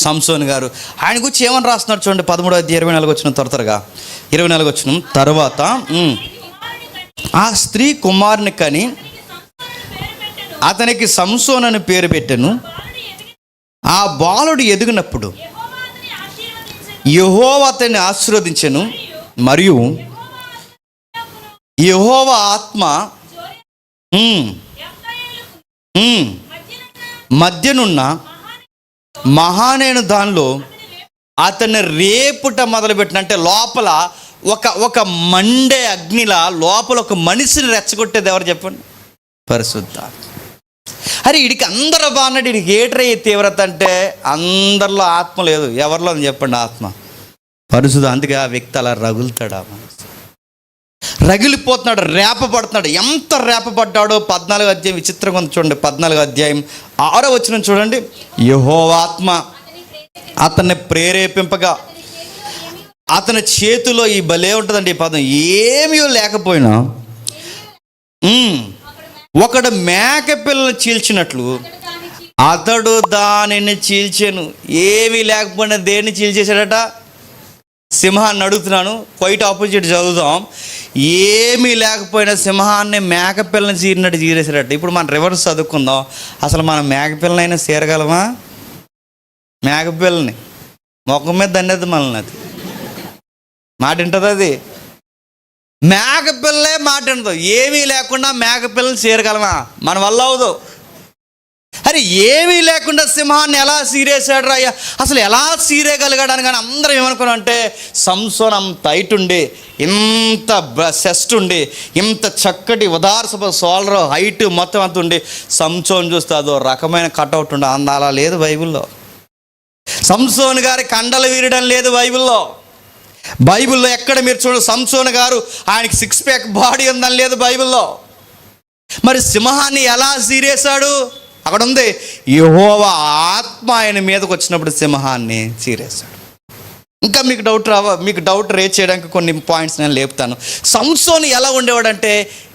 సంసోన్ గారు. ఆయన గురించి ఏమని రాస్తున్నారు చూడండి, 13వ అధ్యాయం 24 వచ్చిన త్వరగా 24 వచ్చిన తర్వాత, ఆ స్త్రీ కుమారుని కని అతనికి సంసోన్ అని పేరు పెట్టెను. ఆ బాలుడు ఎదిగినప్పుడు యెహోవా అతన్ని ఆశీర్వదించెను, మరియు యెహోవా ఆత్మ మధ్యనున్న మహానేను దానిలో అతన్ని రేపుట మొదలుపెట్టిన. అంటే లోపల ఒక మండే అగ్నిలా లోపల ఒక మనిషిని రెచ్చగొట్టేది ఎవరు చెప్పండి? పరిశుద్ధాత్మ. అరే వీడికి అందరూ బాగున్నాడు, వీడికి ఏట్రయ్యే తీవ్రత అంటే అందరిలో ఆత్మ లేదు. ఎవరిలో అని చెప్పండి? ఆత్మ, పరిశుద్ధ. అందుకే ఆ వ్యక్తి అలా రగులుతాడు, ఆ మనసు రగిలిపోతున్నాడు, రేపబడుతున్నాడు. ఎంత రేపబడ్డాడో 14వ అధ్యాయం విచిత్రంగా ఉంది చూడండి. 14వ అధ్యాయం 6వ వచనం చూడండి. యెహోవా ఆత్మ అతన్ని ప్రేరేపింపగా అతని చేతిలో ఈ భలే ఉంటుందండి ఈ పదం, ఏమీ లేకపోయినా ఒకడు మేక పిల్లని చీల్చినట్లు అతడు దానిని చీల్చెను. ఏమీ లేకపోయినా దేన్ని చీల్చేశాడట? సింహాన్ని. అడుగుతున్నాను, క్వైట్ ఆపోజిట్ చదువుదాం. ఏమీ లేకపోయినా సింహాన్ని మేకపిల్లని చీరినట్టు చీరేసాడట. ఇప్పుడు మనం రివర్స్ చదువుకుందాం. అసలు మనం మేకపిల్లనైనా చీరగలమా? మేకపిల్లని మొఖం మీద దండేది మనల్ని. అది మాట వింటుంది, అది మేకపిల్లే మాట వింటదు. ఏమీ లేకుండా మేకపిల్లని చీరగలమా? మన వల్ల అవదు. అరే ఏమీ లేకుండా సింహాన్ని ఎలా సీరేసాడు రా? అసలు ఎలా సీరేయగలిగాడని. కానీ అందరం ఏమనుకున్నాం అంటే సంసోన్ అంత హైట్ ఉండి, ఇంత చెస్ట్ ఉండి, ఇంత చక్కటి ఉదారసభ సోలర్ హైట్ మొత్తం అంత ఉండి, సంసోన్ చూస్తే అదో రకమైన కట్అవుట్ ఉండే. అలా లేదు బైబిల్లో. సంసోన్ గారి కండలు వీరడం లేదు బైబిల్లో. బైబిల్లో ఎక్కడ మీరు చూడండి సంసోన్ గారు ఆయనకి 6 ప్యాక్ బాడీ ఉందని లేదు బైబిల్లో. మరి సింహాన్ని ఎలా సీరేశాడు? అక్కడ ఉంది, యెహోవా ఆత్మ ఆయన మీదకి వచ్చినప్పుడు సింహాన్ని చీరేశాడు. ఇంకా మీకు డౌట్ రేజ్ చేయడానికి కొన్ని పాయింట్స్ నేను లేపుతాను. సంసోన్ ఎలా ఉండేవాడంటే,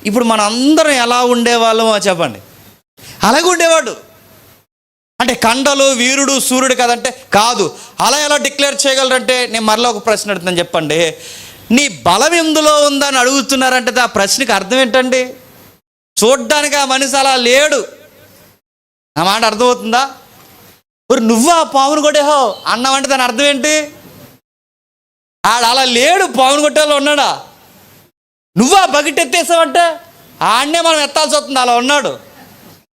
ఇప్పుడు మన అందరం ఎలా ఉండేవాళ్ళమో చెప్పండి. అలాగే ఉండేవాడు. అంటే కండలు వీరుడు సూర్యుడు కదంటే కాదు. అలా ఎలా డిక్లేర్ చేయగలరంటే, నేను మరలా ఒక ప్రశ్న అడుగుతాను, చెప్పండి. నీ బలం ఎందులో ఉందని అడుగుతున్నారంటే ఆ ప్రశ్నకి అర్థం ఏంటండి? చూడ్డానికి ఆ మనిషి అలా లేడు. నా మాట అర్థమవుతుందా? నువ్వా పావును కొట్టేహో అన్నావంటే దాని అర్థం ఏంటి? ఆడ అలా లేడు, పావును కొట్టేలో ఉన్నాడా? నువ్వా బకెట్ ఎత్తేసావంటే ఆడనే మనం ఎత్తాల్సి వస్తుంది, అలా ఉన్నాడు.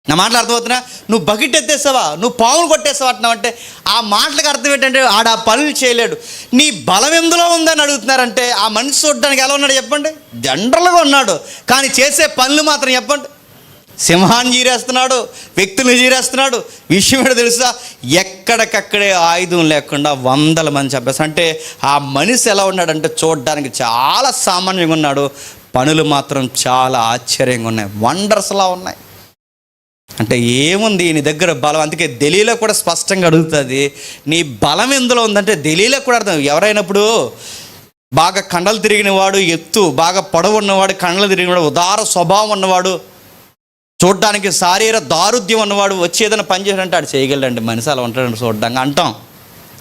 నా మాటలు అర్థమవుతున్నా? నువ్వు బకెట్ ఎత్తేసావా, నువ్వు పావును కొట్టేసావా అంటున్నావంటే ఆ మాటలకు అర్థం ఏంటంటే ఆడ ఆ పనులు చేయలేడు. నీ బలం ఎందులో ఉందని అడుగుతున్నారంటే ఆ మనిషి చూడడానికి ఎలా ఉన్నాడు చెప్పండి? జనరల్గా ఉన్నాడు, కానీ చేసే పనులు మాత్రం చెప్పండి. సింహాన్ని చీరేస్తున్నాడు, వ్యక్తులను చీరేస్తున్నాడు. విషయం ఏంటో తెలుసా? ఎక్కడికక్కడే ఆయుధం లేకుండా 100 మంది చంపేస్తారు. అంటే ఆ మనిషి ఎలా ఉన్నాడంటే చూడడానికి చాలా సామాన్యంగా ఉన్నాడు, పనులు మాత్రం చాలా ఆశ్చర్యంగా ఉన్నాయి, వండర్స్లా ఉన్నాయి. అంటే ఏముంది నీ దగ్గర బలం? అందుకే దెలీలా కూడా స్పష్టంగా అడుగుతుంది, నీ బలం ఎందులో ఉందంటే దెలీలా కూడా అర్థం. ఎవరైనప్పుడు బాగా కండలు తిరిగిన వాడు, ఎత్తు బాగా పొడవు ఉన్నవాడు, కండలు తిరిగినవాడు, ఉదార స్వభావం ఉన్నవాడు, చూడ్డానికి శారీర దారుఢ్యం ఉన్నవాడు వచ్చి ఏదైనా పని చేశాడంటే ఆడు చేయగలడండి. మనిషి అలా ఉంటాడండి చూడ్డానికి అంటాం.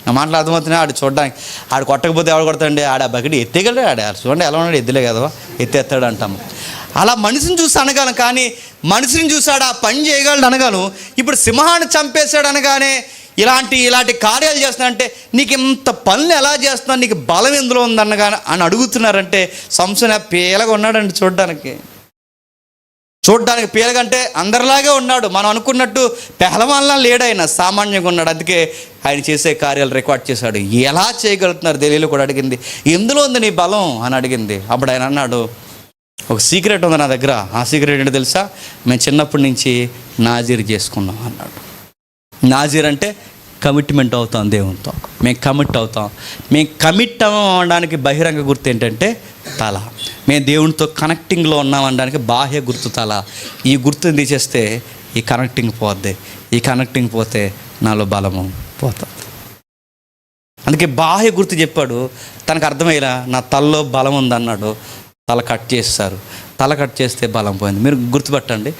నా మాటలు అర్థమవుతున్నాయి? ఆడు చూడ్డానికి, ఆడు కొట్టకపోతే ఎవడు కొడతాడండి? ఆడ బకెట్ ఎత్తేయగలడు. ఆడ చూడండి ఎలా ఉన్నాడు, ఎద్దులే కదా, ఎత్తేస్తాడు అంటాము. అలా మనిషిని చూసి అనగాను, కానీ మనిషిని చూసాడు ఆ పని చేయగలడు అనగాను. ఇప్పుడు సింహాన్ని చంపేశాడు అనగానే ఇలాంటి కార్యాలు చేస్తున్నానంటే నీకు ఇంత పనులు ఎలా చేస్తున్నావు, నీకు బలం ఎందులో ఉందన్నగా అని అడుగుతున్నారంటే సంసోను పేలగా ఉన్నాడండి. చూడ్డానికి పేలగంటే అందరిలాగే ఉన్నాడు. మనం అనుకున్నట్టు పెహలవాన్లా లేడు, ఆయన సామాన్యంగా ఉన్నాడు. అందుకే ఆయన చేసే కార్యాలు రికార్డ్ చేశాడు. ఎలా చేయగలుగుతున్నారు తెలియలు కూడా అడిగింది. ఎందులో ఉంది నీ బలం అని అడిగింది. అప్పుడు ఆయన అన్నాడు, ఒక సీక్రెట్ ఉంది నా దగ్గర. ఆ సీక్రెట్ ఏంటో తెలుసా, మేము చిన్నప్పటి నుంచి నాజీర్ చేసుకున్నాం అన్నాడు. నాజీర్ అంటే కమిట్మెంట్ అవుతాం దేవునితో, మేము కమిట్ అవుతాం. మేము కమిట్ అవ్వడానికి బహిరంగ గుర్తు ఏంటంటే తల. మేము దేవునితో కనెక్టింగ్లో ఉన్నామనడానికి బాహ్య గుర్తు తల. ఈ గుర్తుని తీసేస్తే ఈ కనెక్టింగ్ పోద్ది. ఈ కనెక్టింగ్ పోతే నాలో బలము పోతుంది. అందుకే బాహ్య గుర్తు చెప్పాడు. తనకు అర్థమయ్యేలా నా తలలో బలం ఉందన్నాడు. తల కట్ చేస్తారు. తల కట్ చేస్తే బలం పోయింది. మీరు గుర్తుపట్టండి,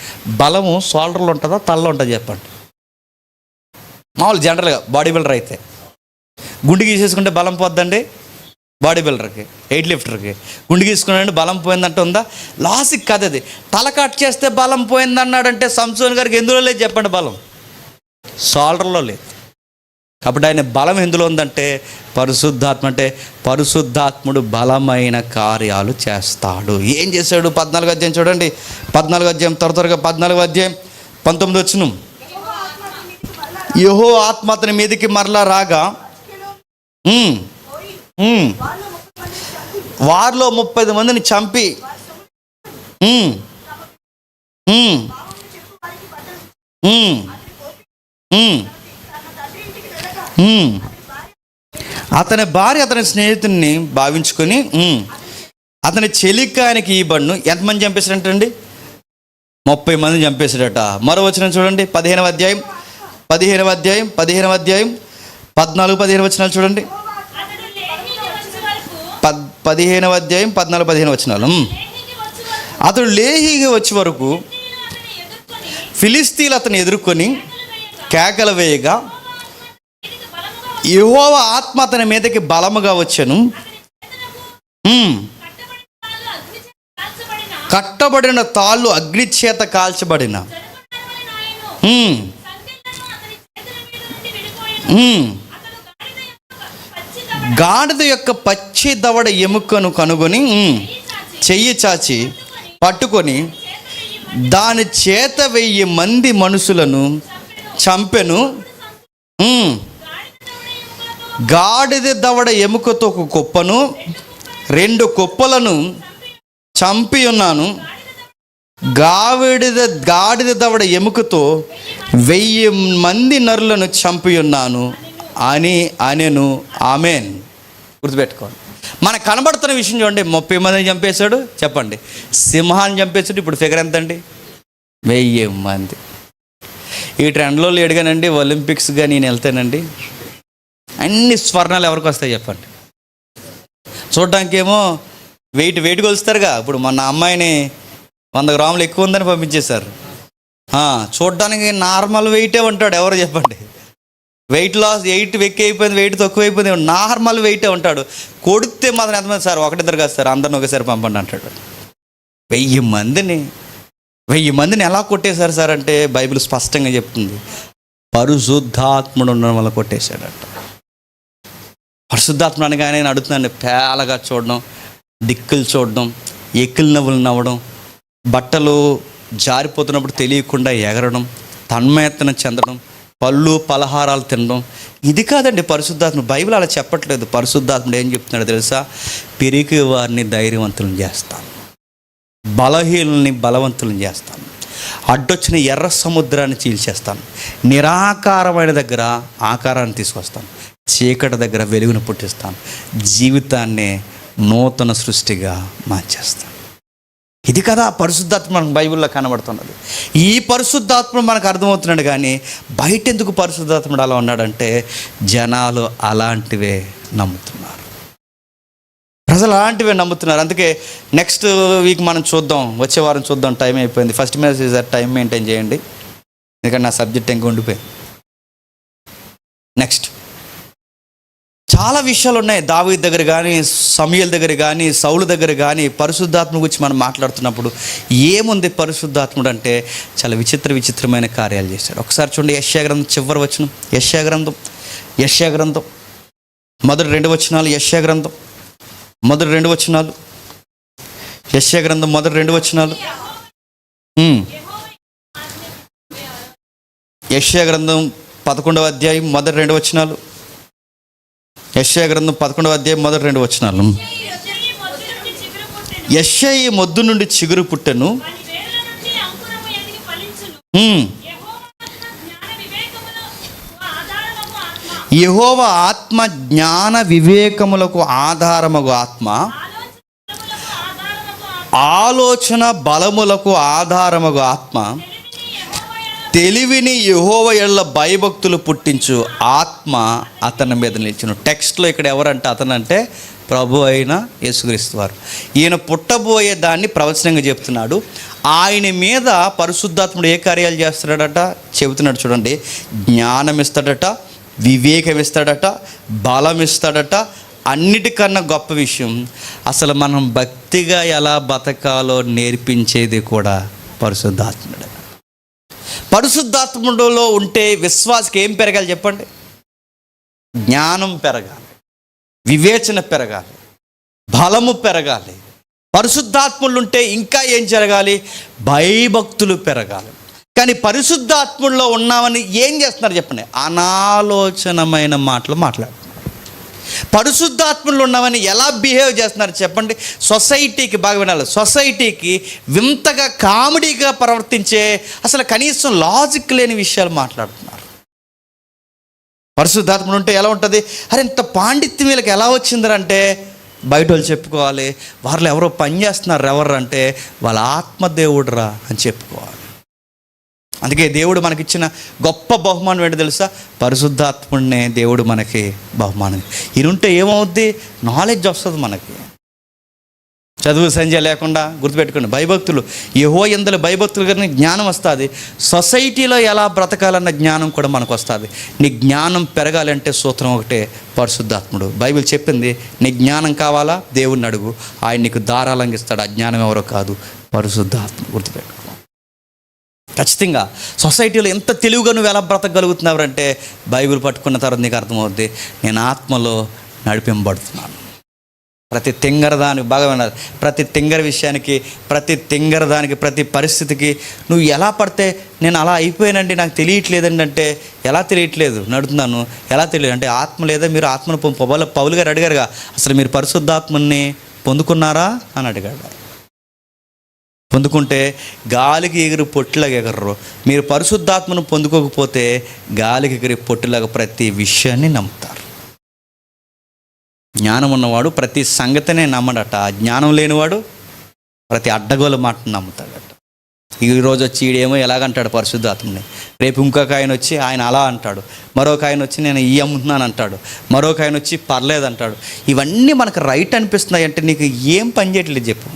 బలము షోల్డర్లో ఉంటుందా తలలో ఉంటుందా చెప్పండి. మామూలు జనరల్గా బాడీ బిల్డర్ అయితే గుండు గీసేసుకుంటే బలం పోద్దండి. బాడీ బిల్డర్కి, వెయిట్ లిఫ్టర్కి గుండు గీసుకున్నాడంటే బలం పోయిందంటే ఉందా? లాజిక్ కాదు అది. తల కట్ చేస్తే బలం పోయిందన్నాడంటే సంసోన్ గారికి ఎందులో లేదు చెప్పండి? బలం షోల్డర్లో లేదు. కాబట్టి ఆయన బలం ఎందులో ఉందంటే పరిశుద్ధాత్మ. అంటే పరిశుద్ధాత్ముడు బలమైన కార్యాలు చేస్తాడు. ఏం చేశాడు? 14వ అధ్యాయం చూడండి. 14వ అధ్యాయం త్వరగా 14వ అధ్యాయం 19 వచనం. యెహోవా ఆత్మ అతని మీదకి మరలా రాగా వారిలో 30 మందిని చంపి అతని భార్య అతని స్నేహితుడిని భావించుకొని అతని చెలికాయనికి ఈ బండ్ను ఎంతమంది చంపేశాడంటండి? 30 మందిని చంపేశాడట. మరో వచనం చూడండి. 15వ అధ్యాయం 14-15 వచనాలు చూడండి. 15వ అధ్యాయం 14-15 వచనాలు. అతడు లేహీకి వచ్చే వరకు ఫిలిస్తీన్లు అతను ఎదుర్కొని కేకలు వేయగా యెహోవా ఆత్మ అతని మీదకి బలముగా వచ్చెను. కట్టబడిన తాళ్ళు అగ్ని చేత కాల్చబడిన గాడిద యొక్క పచ్చి దవడ ఎముకను కనుగొని చెయ్యి చాచి పట్టుకొని దాని చేత 1000 మంది మనుషులను చంపెను. గాడిద దవడ ఎముకతో ఒక కుప్పను 2 కుప్పలను చంపి ఉన్నాను. గాడిద దవడ ఎముకతో 1000 మంది నరులను చంపి ఉన్నాను అని అనెను. ఆమెన్. గుర్తుపెట్టుకోండి. మనకు కనబడుతున్న విషయం చూడండి. 30 మందిని చంపేశాడు. చెప్పండి, సింహాన్ని చంపేశాడు. ఇప్పుడు ఫిగర్ ఎంతండి? 1000 మంది. ఈ ట్రెండ్లో లేడుగానండి. ఒలింపిక్స్గా నేను వెళ్తానండి, అన్ని స్వర్ణాలు ఎవరికి వస్తాయి చెప్పండి? చూడడానికి ఏమో వెయిట్ కొలుస్తారుగా. ఇప్పుడు మన అమ్మాయిని 100 గ్రాములు ఎక్కువ ఉందని పంపించేశారు. చూడడానికి నార్మల్ వెయిటే ఉంటాడు. ఎవరు చెప్పండి? వెయిట్ లాస్, 8 ఎక్కువ అయిపోయింది, వెయిట్ తక్కువ అయిపోయింది, నార్మల్ వెయిటే ఉంటాడు. కొడితే మాత్రం ఎంతమంది సార్? 1-2 కాదు సార్, అందరిని ఒకేసారి పంపండి అంటాడు. 1000 మందిని ఎలా కొట్టేశారు సార్ అంటే బైబిల్ స్పష్టంగా చెప్తుంది, పరిశుద్ధాత్ముడు ఉండడం వల్ల కొట్టేశాడట. పరిశుద్ధాత్మ అనగానే నేను అడుగుతున్నాను, పేలగా చూడడం, దిక్కులు చూడడం, ఎక్కిలు నవ్వులు నవ్వడం, బట్టలు జారిపోతున్నప్పుడు తెలియకుండా ఎగరడం, తన్మయత్తన చెందడం, పళ్ళు పలహారాలు తినడం, ఇది కాదండి పరిశుద్ధాత్మ. బైబిల్ అలా చెప్పట్లేదు. పరిశుద్ధాత్ముడు ఏం చెప్తున్నాడు తెలుసా? పిరికి వారిని ధైర్యవంతులను చేస్తాను, బలహీనుల్ని బలవంతులను చేస్తాను, అడ్డొచ్చిన ఎర్ర సముద్రాన్ని చీల్చేస్తాను, నిరాకారమైన దగ్గర ఆకారాన్ని తీసుకొస్తాను, చీకటి దగ్గర వెలుగును పుట్టిస్తాను, జీవితాన్ని నూతన సృష్టిగా మార్చేస్తాను. ఇది కదా పరిశుద్ధాత్మ మనకు బైబిల్లో కనబడుతున్నది. ఈ పరిశుద్ధాత్మ మనకు అర్థమవుతున్నాడు. కానీ బయట ఎందుకు పరిశుద్ధాత్ముడు అలా ఉన్నాడంటే జనాలు అలాంటివే నమ్ముతున్నారు, ప్రజలు అలాంటివే నమ్ముతున్నారు. అందుకే నెక్స్ట్ వీక్ మనం చూద్దాం, వచ్చే వారం చూద్దాం. టైం అయిపోయింది. ఫస్ట్ మెసేజ్ టైం మెయింటైన్ చేయండి, ఎందుకంటే నా సబ్జెక్ట్ ఇంకా ఉండిపోయింది. నెక్స్ట్ చాలా విషయాలు ఉన్నాయి. దావీదు దగ్గర కానీ, సమూయేలు దగ్గర కానీ, సౌలు దగ్గర కానీ పరిశుద్ధాత్మ గురించి మనం మాట్లాడుతున్నప్పుడు ఏముంది పరిశుద్ధాత్ముడు అంటే చాలా విచిత్రమైన కార్యాలు చేశాడు. ఒకసారి చూడండి, యెషయా గ్రంథం చివరి వచనం, యెషయా గ్రంథం మొదటి 2 వచనాలు, యెషయా గ్రంథం మొదటి 2 వచనాలు, యెషయా గ్రంథం మొదటి 2 వచనాలు. యెషయా గ్రంథం 11వ అధ్యాయం మొదటి 2 వచనాలు. యెషయా గ్రంథం 11వ అధ్యాయం మొదటి 2 వచనాలు. యెషయి మొద్దు నుండి చిగురు పుట్టెను, యెహోవా ఆత్మ జ్ఞాన వివేకములకు ఆధారమగు ఆత్మ, ఆలోచన బలములకు ఆధారమగు ఆత్మ, తెలివిని యెహోవా యెడల భయభక్తులు పుట్టించు ఆత్మ అతని మీద నిలిచును. టెక్స్ట్లో ఇక్కడ ఎవరంటే అతను అంటే ప్రభు అయిన యేసుక్రీస్తు వారు. ఈయన పుట్టబోయే దాన్ని ప్రవచనంగా చెప్తున్నాడు. ఆయన మీద పరిశుద్ధాత్ముడు ఏ కార్యాలు చేస్తాడట చెబుతున్నాడు. చూడండి, జ్ఞానం ఇస్తాడట, వివేకం ఇస్తాడట, బలం ఇస్తాడట. అన్నిటికన్నా గొప్ప విషయం, అసలు మనం భక్తిగా ఎలా బతకాలో నేర్పించేది కూడా పరిశుద్ధాత్ముడు. పరిశుద్ధాత్ముడిలో ఉంటే విశ్వాసకి ఏం పెరగాలి చెప్పండి? జ్ఞానం పెరగాలి, వివేచన పెరగాలి, బలము పెరగాలి. పరిశుద్ధాత్ములు ఉంటే ఇంకా ఏం జరగాలి? భయభక్తులు పెరగాలి. కానీ పరిశుద్ధాత్ముల్లో ఉన్నామని ఏం చేస్తున్నారు చెప్పండి? అనాలోచనమైన మాటలు మాట్లాడుతున్నారు. పరిశుద్ధాత్మలు ఉన్నామని ఎలా బిహేవ్ చేస్తున్నారు చెప్పండి? సొసైటీకి బాగా వినాలి, సొసైటీకి వింతగా కామెడీగా ప్రవర్తించే, అసలు కనీసం లాజిక్ లేని విషయాలు మాట్లాడుతున్నారు. పరిశుద్ధాత్మలు ఉంటే ఎలా ఉంటుంది? అరే ఇంత పాండిత్యం వీళ్ళకి ఎలా వచ్చిందంటే బయట వాళ్ళు చెప్పుకోవాలి, వాళ్ళు ఎవరో పని చేస్తున్నారు. ఎవరు అంటే వాళ్ళ ఆత్మదేవుడురా అని చెప్పుకోవాలి. అందుకే దేవుడు మనకిచ్చిన గొప్ప బహుమానం ఏంటో తెలుసా? పరిశుద్ధాత్ముడినే దేవుడు మనకి బహుమానం. ఇనుంటే ఏమవుద్ది? నాలెడ్జ్ వస్తుంది మనకి. చదువు సంధ్య లేకుండా గుర్తుపెట్టుకోండి, భయభక్తులు, యెహోవా యందు భయభక్తులు కానీ జ్ఞానం వస్తుంది. సొసైటీలో ఎలా బ్రతకాలన్న జ్ఞానం కూడా మనకు వస్తుంది. నీ జ్ఞానం పెరగాలంటే సూత్రం ఒకటే, పరిశుద్ధాత్ముడు. బైబిల్ చెప్పింది, నీ జ్ఞానం కావాలా? దేవుణ్ణి అడుగు, ఆయన నీకు ధారాళంగా ఇస్తాడు. ఆ జ్ఞానం ఎవరో కాదు, పరిశుద్ధాత్ముడు. గుర్తుపెట్టుకో. ఖచ్చితంగా సొసైటీలో ఎంత తెలివిగా నువ్వు ఎలా బ్రతకగలుగుతున్నావు బైబిల్ పట్టుకున్న తర్వాత నీకు అర్థమవుద్ది, నేను ఆత్మలో నడిపింపబడుతున్నాను. ప్రతి తింగరదానికి బాగా వినాలి, ప్రతి తింగర విషయానికి, ప్రతి తింగరదానికి, ప్రతి పరిస్థితికి నువ్వు ఎలా పడితే నేను అలా అయిపోయానండి, నాకు తెలియట్లేదండి అంటే ఎలా తెలియట్లేదు నడుతున్నాను, ఎలా తెలియదు అంటే ఆత్మ లేదా? మీరు ఆత్మను పౌలు గారు అడిగారుగా, అసలు మీరు పరిశుద్ధాత్మని పొందుకున్నారా అని అడిగాడు. పొందుకుంటే గాలికి ఎగిరి పొట్టులాగా ఎగరరు. మీరు పరిశుద్ధాత్మను పొందుకోకపోతే గాలికి ఎగిరి పొట్టులాగా ప్రతి విషయాన్ని నమ్ముతారు. జ్ఞానం ఉన్నవాడు ప్రతి సంగతినే నమ్మడట, జ్ఞానం లేనివాడు ప్రతి అడ్డగోల మాటను నమ్ముతాడట. ఈరోజు వచ్చి ఈడేమో ఎలాగంటాడు పరిశుద్ధాత్మని, రేపు ఇంకొక ఆయన వచ్చి ఆయన అలా అంటాడు, మరొక ఆయన వచ్చి నేను ఈ అమ్ముతున్నాను అంటాడు, మరొక ఆయన వచ్చి పర్లేదు అంటాడు. ఇవన్నీ మనకు రైట్ అనిపిస్తున్నాయి అంటే నీకు ఏం పని చేయట్లేదు చెప్పు?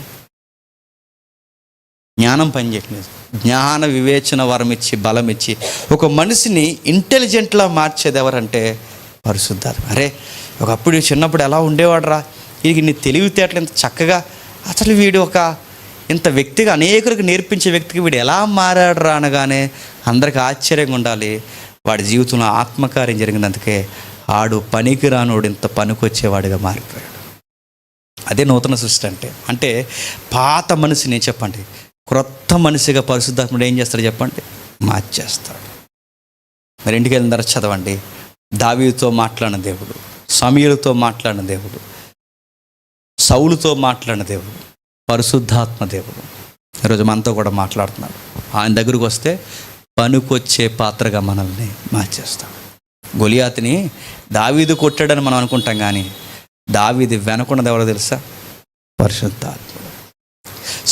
జ్ఞానం పనిచేయట్లేదు. జ్ఞాన వివేచన వరం ఇచ్చి బలం ఇచ్చి ఒక మనిషిని ఇంటెలిజెంట్లా మార్చేది ఎవరంటే పరిశుద్ధాత్మ. అరే ఒకప్పుడు చిన్నప్పుడు ఎలా ఉండేవాడురా, ఇది నీ తెలివితేటలు ఇంత చక్కగా, అసలు వీడు ఒక ఇంత వ్యక్తిగా అనేకులకు నేర్పించే వ్యక్తికి వీడు ఎలా మారాడురా అనగానే అందరికీ ఆశ్చర్యంగా ఉండాలి. వాడి జీవితంలో ఆత్మకార్యం జరిగినందుకే ఆడు పనికి రానోడు ఇంత పనికొచ్చేవాడిగా మారిపోయాడు. అదే నూతన సృష్టి అంటే పాత మనిషిని చెప్పండి క్రొత్త మనిషిగా పరిశుద్ధాత్ముడు ఏం చేస్తాడు చెప్పండి? మార్చేస్తాడు. మరి ఇంటికి వెళ్ళిన తర్వాత చదవండి, దావీదుతో మాట్లాడిన దేవుడు, సమూయేలుతో మాట్లాడిన దేవుడు, సౌలుతో మాట్లాడిన దేవుడు, పరిశుద్ధాత్మ దేవుడు ఈరోజు మనతో కూడా మాట్లాడుతున్నాడు. ఆయన దగ్గరకు వస్తే పనికొచ్చే పాత్రగా మనల్ని మార్చేస్తాడు. గొలియాతుని దావీదు కొట్టాడని మనం అనుకుంటాం, కానీ దావీదు వెనకున్నది ఎవరో తెలుసా? పరిశుద్ధాత్ముడు.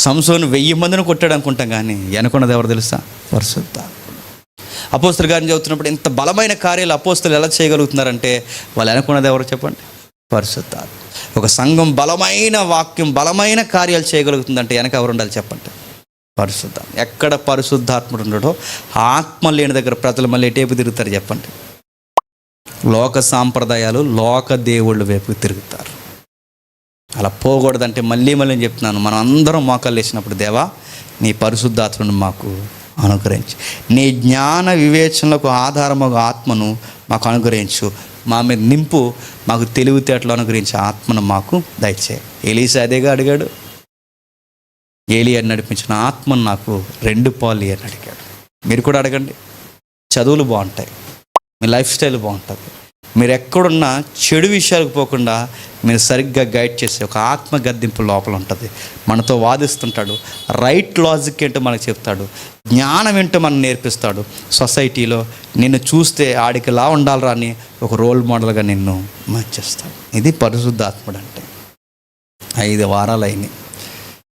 సంసోను 1000 మందిని కొట్టాడు అనుకుంటాం, కానీ వెనకున్నది ఎవరు తెలుసా? పరిశుద్ధాత్ముడు. అపోస్తలుల గారిని చదువుతున్నప్పుడు ఇంత బలమైన కార్యాలు అపోస్తలు ఎలా చేయగలుగుతున్నారంటే వాళ్ళు వెనకున్నది ఎవరు చెప్పండి? పరిశుద్ధాత్మ. ఒక సంఘం బలమైన వాక్యం, బలమైన కార్యాలు చేయగలుగుతుందంటే వెనక ఎవరు ఉండాలి చెప్పండి? పరిశుద్ధాత్మ. ఎక్కడ పరిశుద్ధాత్ముడు ఉండడో ఆత్మ లేని దగ్గర ప్రజలు మళ్ళీ ఎటేపు తిరుగుతారు చెప్పండి? లోక సాంప్రదాయాలు, లోక దేవుళ్ళ వైపు తిరుగుతారు. అలా పోకూడదంటే మళ్ళీ మళ్ళీ చెప్తున్నాను, మనం అందరం మోకాళ్ళు వేసినప్పుడు, దేవా నీ పరిశుద్ధాత్మను మాకు అనుగ్రహించు, నీ జ్ఞాన వివేచనలకు ఆధారముగా ఆత్మను మాకు అనుగ్రహించు, మా మీద నింపు, మాకు తెలివితేటలు అనుగ్రహించే ఆత్మను మాకు దయచేయి. ఎలీసా అదేగా అడిగాడు. ఏలియాని నడిపించిన ఆత్మను నాకు 2 పాలు అని అడిగాడు. మీరు కూడా అడగండి. చదువులు బాగుంటాయి, మీ లైఫ్ స్టైల్ బాగుంటుంది, మీరు ఎక్కడున్నా చెడు విషయాలకు పోకుండా మీరు సరిగ్గా గైడ్ చేసే ఒక ఆత్మ గద్దింపు లోపల ఉంటుంది. మనతో వాదిస్తుంటాడు, రైట్ లాజిక్ ఏంటో మనకు చెప్తాడు, జ్ఞానం ఏంటో మనం నేర్పిస్తాడు. సొసైటీలో నిన్ను చూస్తే ఆడికి లా ఉండాలిరా అని ఒక రోల్ మోడల్గా నిన్ను మార్చేస్తాడు. ఇది పరిశుద్ధాత్ముడు అంటే. 5 వారాలు అయినాయి,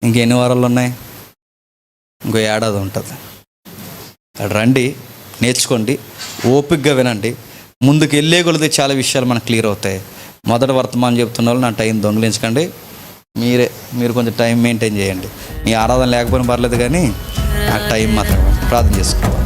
ఇంకెన్ని వారాలు ఉన్నాయి? ఇంకో ఏడాది ఉంటుంది. రండి, నేర్చుకోండి, ఓపికగా వినండి. ముందుకు వెళ్ళే కొలది చాలా విషయాలు మనకు క్లియర్ అవుతాయి. మొదటి వర్తమానం చెప్తున్న వాళ్ళు, నా టైం దొంగిలించకండి, మీరు కొంచెం టైం మెయింటైన్ చేయండి. మీ ఆరాధన లేకపోయినా పర్లేదు, కానీ ఆ టైం మాత్రం ప్రార్థన చేసుకోవాలి.